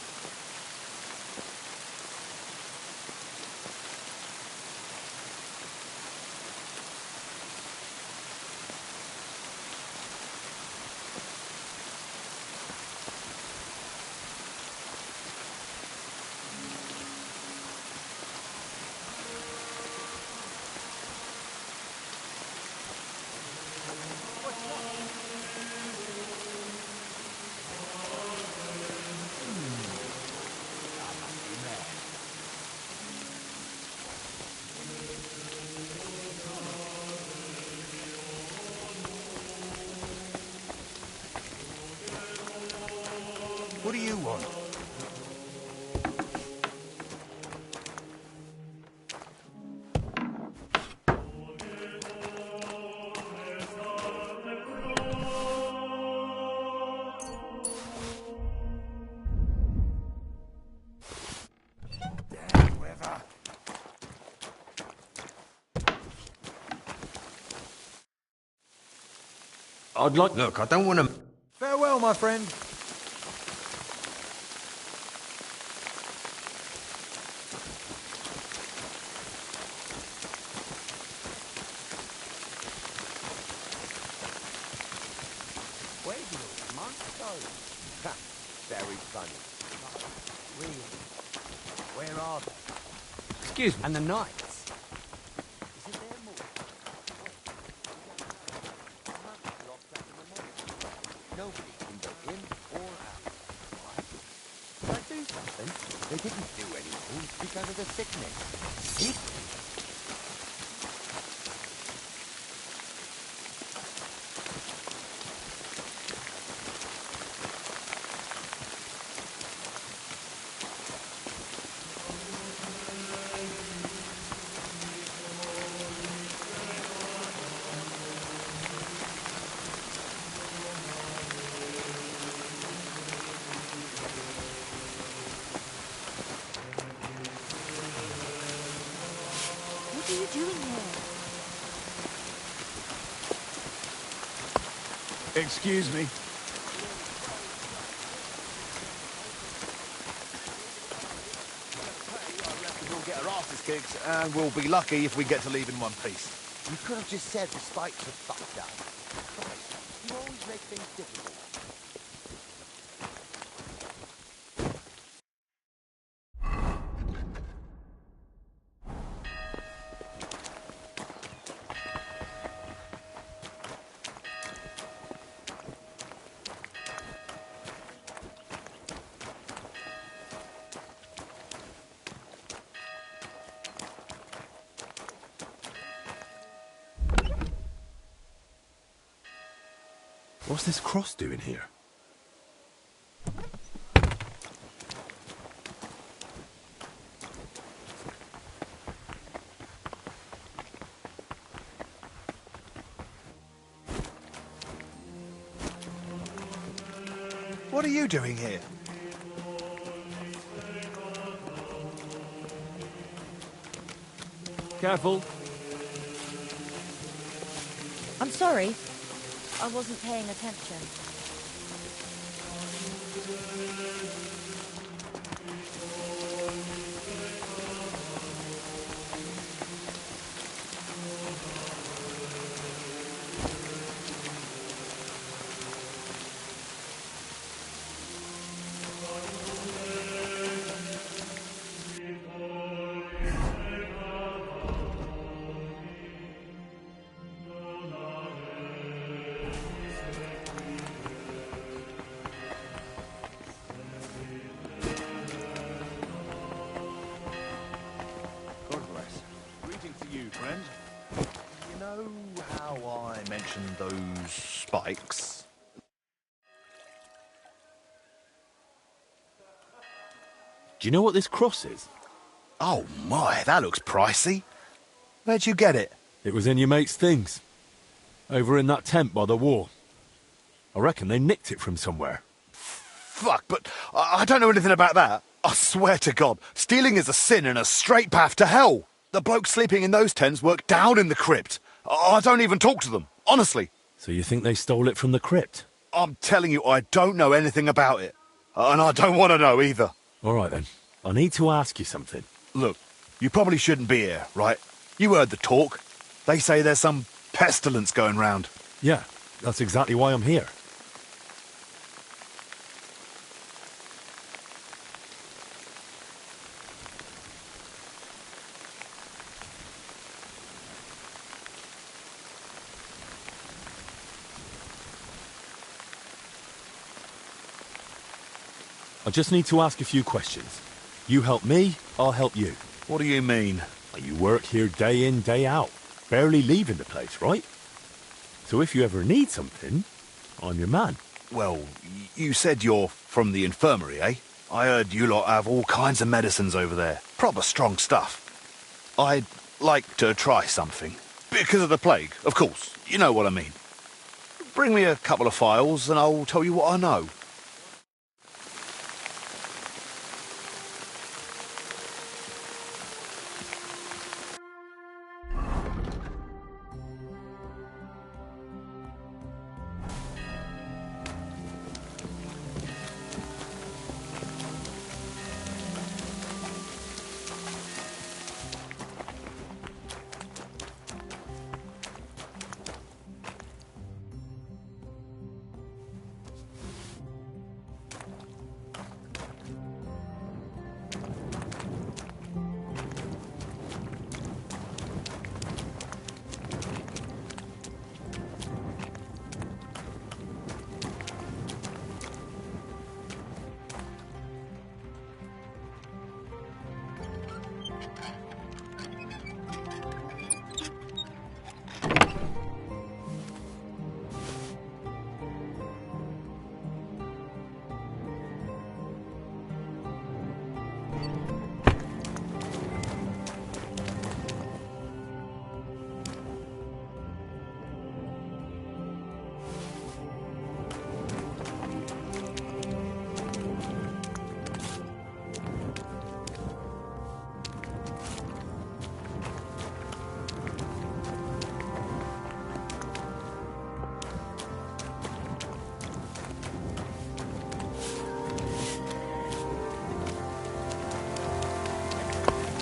What do you want? Damn weather. I'd like... Look, I don't want to... Farewell, my friend. Where do the monks go? Ha, very funny. Really? Where are they? Excuse me. And the knights? Is it their move? Nobody can go in or out. Why? Did I do something? They didn't do anything because of the sickness. Sickness? What are you doing here? Excuse me. We'll get our asses kicked, and we'll be lucky if we get to leave in one piece. You could have just said the spikes are fucked up. Christ, you always make things difficult. What's this cross doing here? What are you doing here? Careful. I'm sorry. I wasn't paying attention. God bless. Greetings to you, friend. You know how I mentioned those spikes? Do you know what this cross is? Oh my, that looks pricey. Where'd you get it? It was in your mate's things. Over in that tent by the wall. I reckon they nicked it from somewhere. Fuck, but I don't know anything about that. I swear to God, stealing is a sin and a straight path to hell. The blokes sleeping in those tents work down in the crypt. I don't even talk to them, honestly. So you think they stole it from the crypt? I'm telling you, I don't know anything about it. And I don't want to know either. All right then. I need to ask you something. Look, you probably shouldn't be here, right? You heard the talk. They say there's some pestilence going round. Yeah, that's exactly why I'm here. I just need to ask a few questions. You help me, I'll help you. What do you mean? You work here day in, day out. Barely leaving the place, right? So if you ever need something, I'm your man. Well, you said you're from the infirmary, eh? I heard you lot have all kinds of medicines over there. Proper strong stuff. I'd like to try something. Because of the plague, of course. You know what I mean. Bring me a couple of files and I'll tell you what I know.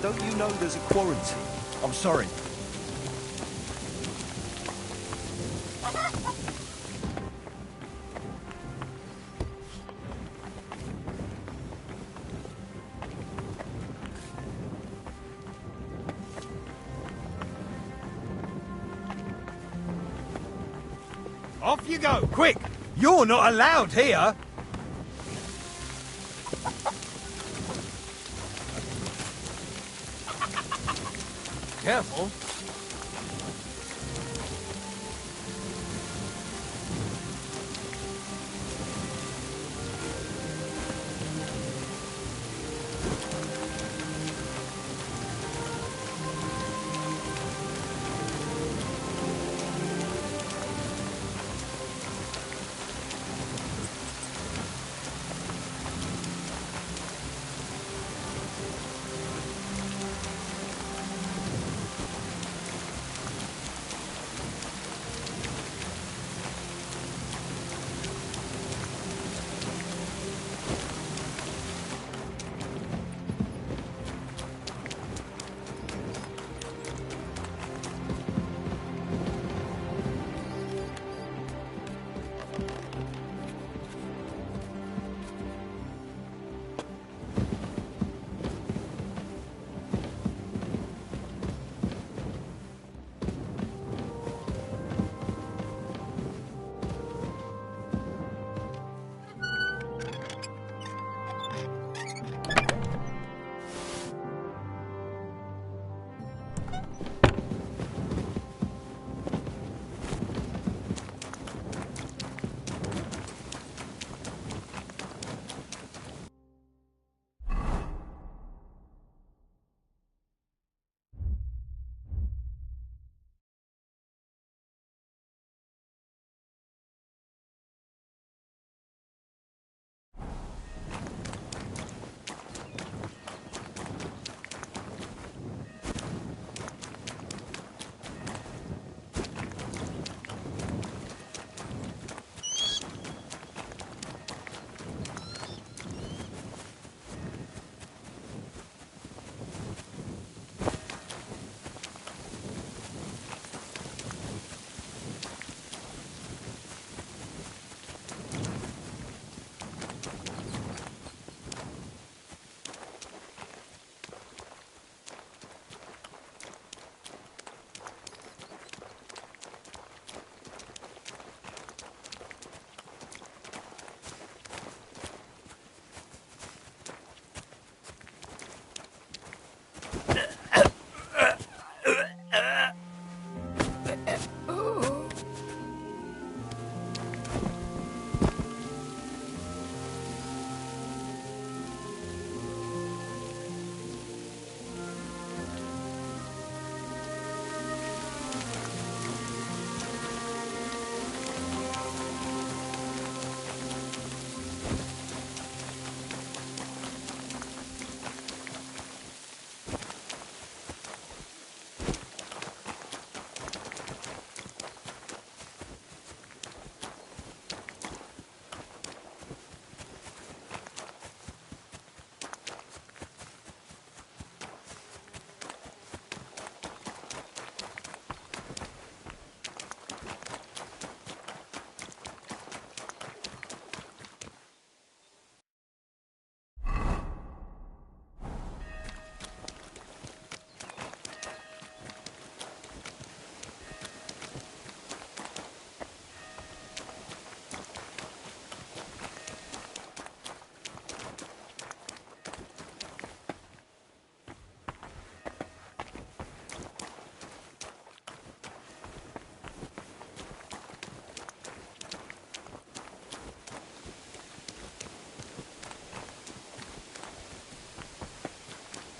Don't you know there's a quarantine? I'm sorry. Off you go, quick! You're not allowed here! Careful.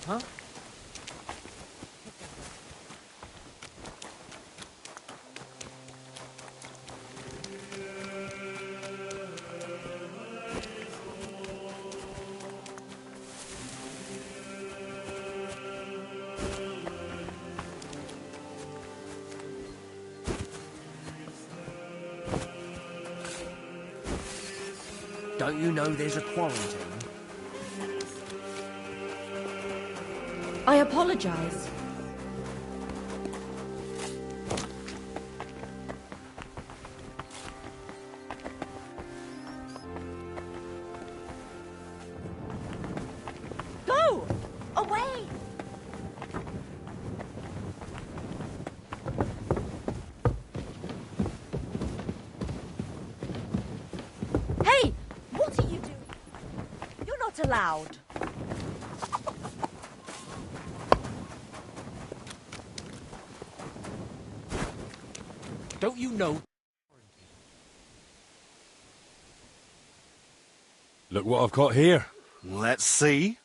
Huh? Don't you know there's a quarantine? I apologize. Go! Away! Hey! What are you doing? You're not allowed. Don't you know? Look what I've got here. Let's see.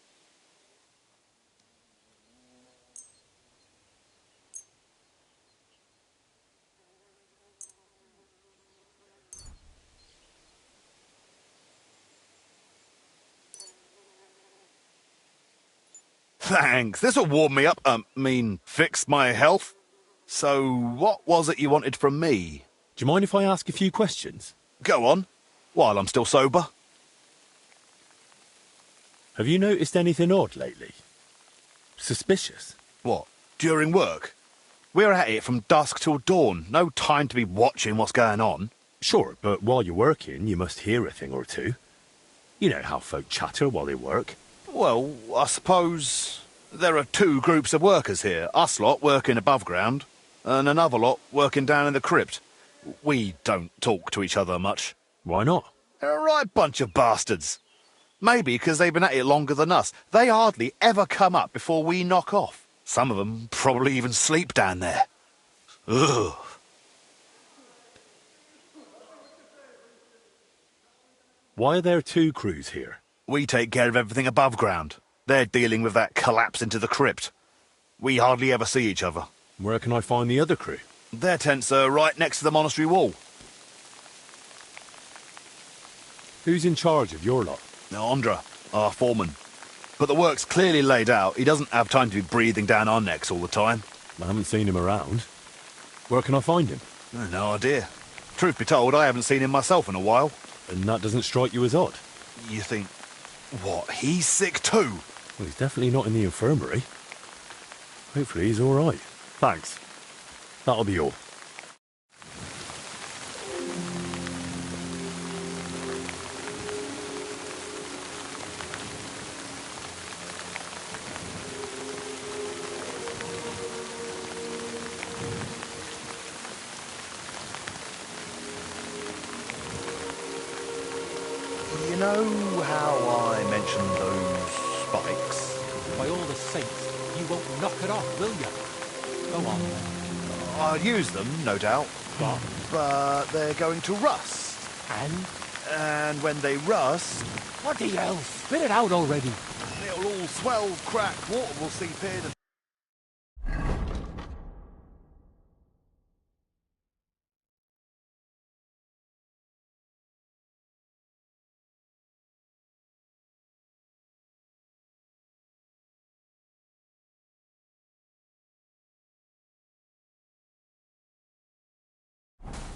Thanks. This'll warm me up. Fix my health. So, what was it you wanted from me? Do you mind if I ask a few questions? Go on, while I'm still sober. Have you noticed anything odd lately? Suspicious? What, during work? We're at it from dusk till dawn. No time to be watching what's going on. Sure, but while you're working, you must hear a thing or two. You know how folk chatter while they work. Well, I suppose there are two groups of workers here. Us lot working above ground, and another lot working down in the crypt. We don't talk to each other much. Why not? They're a right bunch of bastards. Maybe because they've been at it longer than us. They hardly ever come up before we knock off. Some of them probably even sleep down there. Ugh. Why are there two crews here? We take care of everything above ground. They're dealing with that collapse into the crypt. We hardly ever see each other. Where can I find the other crew? Their tents are right next to the monastery wall. Who's in charge of your lot? Andra, our foreman. But the work's clearly laid out. He doesn't have time to be breathing down our necks all the time. I haven't seen him around. Where can I find him? No idea. Truth be told, I haven't seen him myself in a while. And that doesn't strike you as odd? You think, what, he's sick too? Well, he's definitely not in the infirmary. Hopefully he's all right. Thanks. That'll be all. You know how I mentioned those spikes? By all the saints, you won't knock it off, will you? Go on then. I'll use them, no doubt. But they're going to rust. And when they rust... What the hell? Spit it out already. It'll all swell, crack, water will seep in.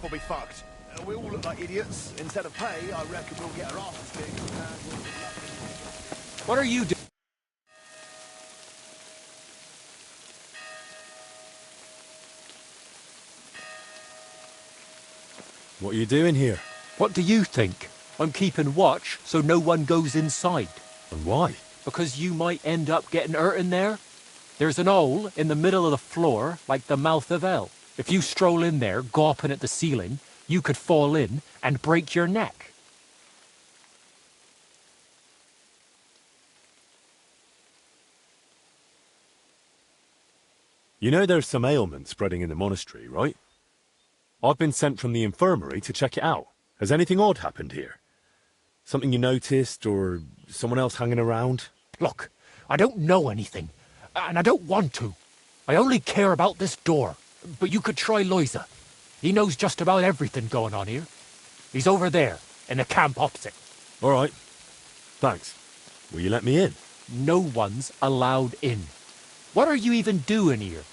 We'll be fucked. We all look like idiots. Instead of pay, I reckon we'll get our asses kicked. What are you doing? What are you doing here? What do you think? I'm keeping watch so no one goes inside. And why? Because you might end up getting hurt in there. There's an hole in the middle of the floor, like the mouth of hell. If you stroll in there, gawping at the ceiling, you could fall in and break your neck. You know there's some ailment spreading in the monastery, right? I've been sent from the infirmary to check it out. Has anything odd happened here? Something you noticed, or someone else hanging around? Look, I don't know anything, And I don't want to. I only care about this door. But you could try Loiza. He knows just about everything going on here. He's over there, in the camp opposite. All right. Thanks. Will you let me in? No one's allowed in. What are you even doing here?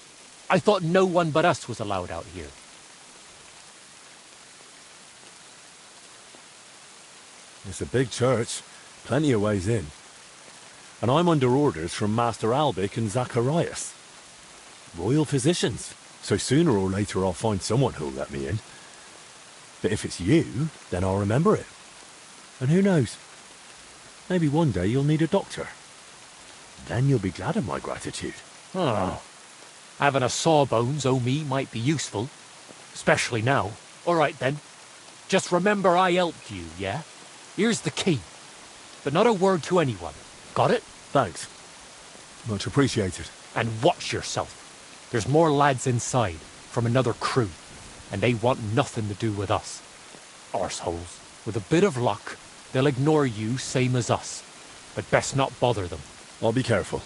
I thought no one but us was allowed out here. It's a big church. Plenty of ways in. And I'm under orders from Master Albic and Zacharias. Royal physicians. So sooner or later I'll find someone who'll let me in. But if it's you, then I'll remember it. And who knows? Maybe one day you'll need a doctor. Then you'll be glad of my gratitude. Oh. Having a sawbones o' me might be useful. Especially now. All right then. Just remember I helped you, yeah? Here's the key. But not a word to anyone. Got it? Thanks. Much appreciated. And watch yourself. There's more lads inside, from another crew, and they want nothing to do with us. Arseholes. With a bit of luck, they'll ignore you same as us. But best not bother them. I'll be careful.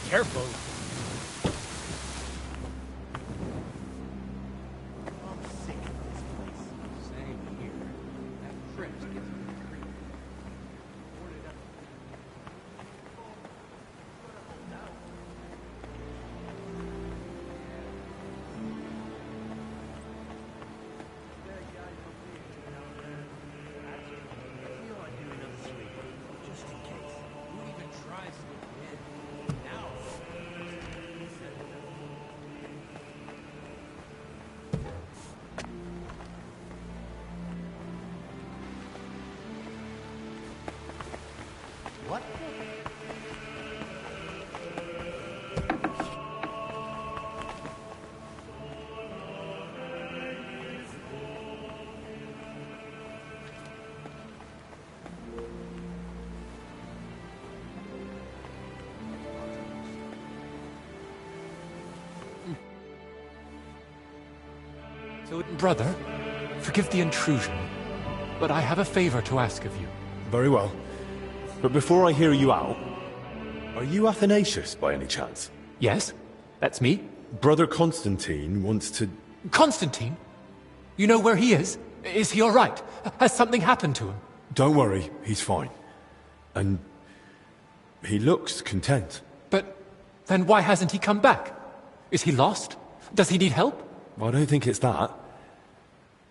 Careful. What? Brother, forgive the intrusion, but I have a favor to ask of you. Very well. But before I hear you out, are you Athanasius by any chance? Yes, that's me. Brother Constantine wants to... Constantine? You know where he is? Is he all right? Has something happened to him? Don't worry, he's fine. And he looks content. But then why hasn't he come back? Is he lost? Does he need help? I don't think it's that.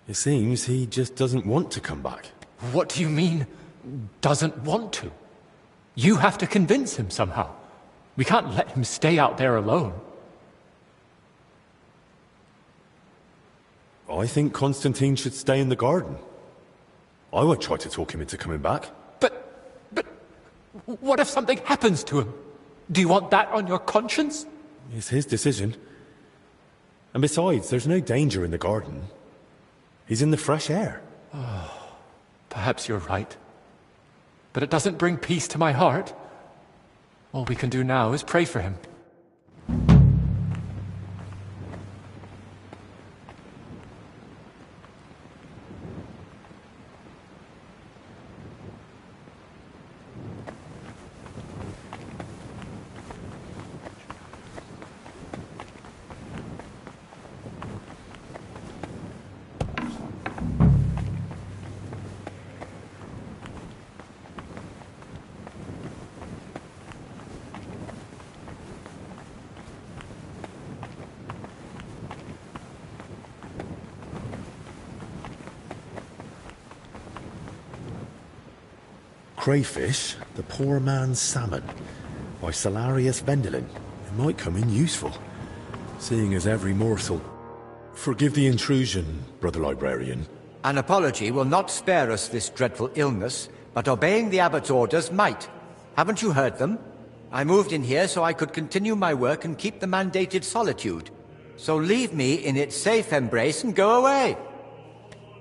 It seems he just doesn't want to come back. What do you mean, doesn't want to? You have to convince him somehow. We can't let him stay out there alone. I think Constantine should stay in the garden. I won't try to talk him into coming back. But what if something happens to him? Do you want that on your conscience? It's his decision. And besides, there's no danger in the garden. He's in the fresh air. Oh, perhaps you're right. But it doesn't bring peace to my heart. All we can do now is pray for him. Crayfish, the poor man's salmon, by Salarius Vendelin. It might come in useful, seeing as every morsel... Forgive the intrusion, brother librarian. An apology will not spare us this dreadful illness, but obeying the abbot's orders might. Haven't you heard them? I moved in here so I could continue my work and keep the mandated solitude. So leave me in its safe embrace and go away.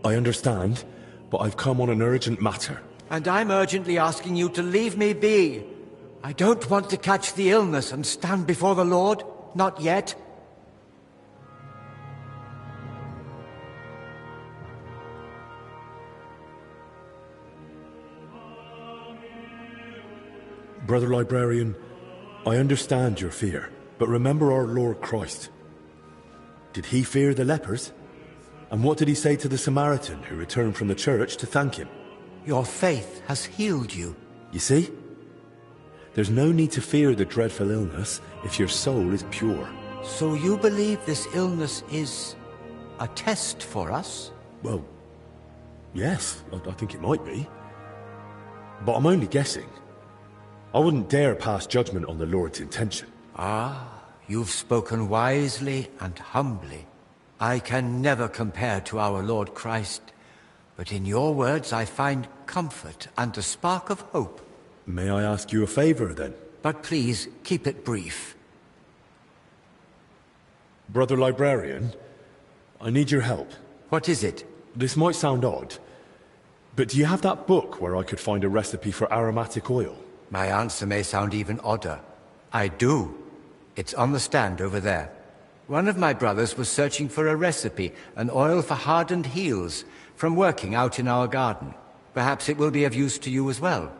I understand, but I've come on an urgent matter. And I'm urgently asking you to leave me be. I don't want to catch the illness and stand before the Lord. Not yet. Brother librarian, I understand your fear, but remember our Lord Christ. Did he fear the lepers? And what did he say to the Samaritan who returned from the church to thank him? Your faith has healed you. You see? There's no need to fear the dreadful illness if your soul is pure. So you believe this illness is a test for us? Well, yes, I think it might be. But I'm only guessing. I wouldn't dare pass judgment on the Lord's intention. Ah, you've spoken wisely and humbly. I can never compare to our Lord Christ, but in your words I find comfort and a spark of hope. May I ask you a favor, then? But please, keep it brief. Brother Librarian, I need your help. What is it? This might sound odd, but do you have that book where I could find a recipe for aromatic oil? My answer may sound even odder. I do. It's on the stand over there. One of my brothers was searching for a recipe, an oil for hardened heels, from working out in our garden. Perhaps it will be of use to you as well.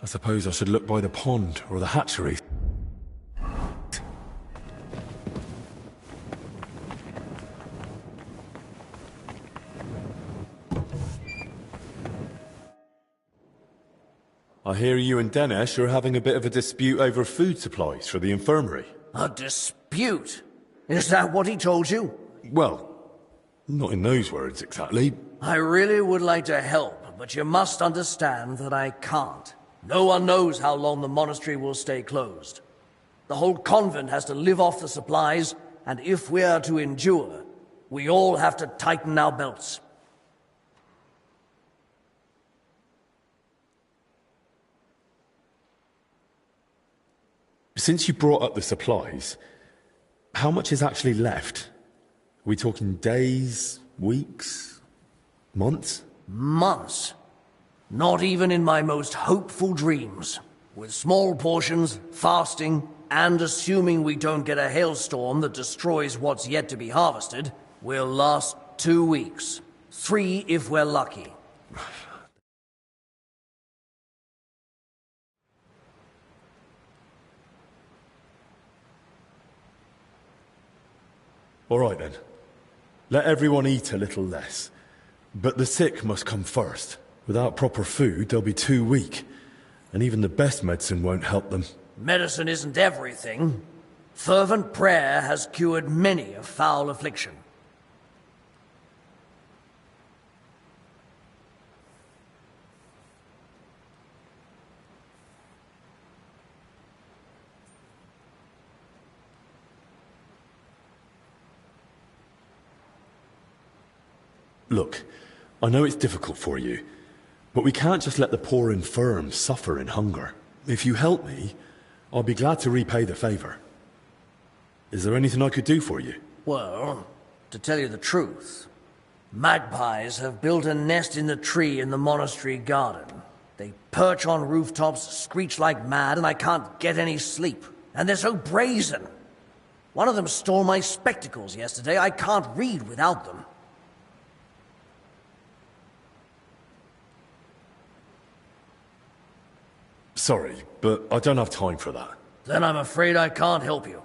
I suppose I should look by the pond or the hatchery. I hear you and Dinesh are having a bit of a dispute over food supplies for the infirmary. A dispute? Is that what he told you? Well, not in those words exactly. I really would like to help, but you must understand that I can't. No one knows how long the monastery will stay closed. The whole convent has to live off the supplies, and if we are to endure, we all have to tighten our belts. Since you brought up the supplies, how much is actually left? Are we talking days, weeks, months? Months. Not even in my most hopeful dreams. With small portions, fasting, and assuming we don't get a hailstorm that destroys what's yet to be harvested, we'll last 2 weeks. 3 if we're lucky. All right then. Let everyone eat a little less. But the sick must come first. Without proper food, they'll be too weak. And even the best medicine won't help them. Medicine isn't everything. Fervent prayer has cured many a foul affliction. Look, I know it's difficult for you, but we can't just let the poor infirm suffer in hunger. If you help me, I'll be glad to repay the favor. Is there anything I could do for you? Well, to tell you the truth, magpies have built a nest in the tree in the monastery garden. They perch on rooftops, screech like mad, and I can't get any sleep. And they're so brazen. One of them stole my spectacles yesterday. I can't read without them. Sorry, but I don't have time for that. Then I'm afraid I can't help you.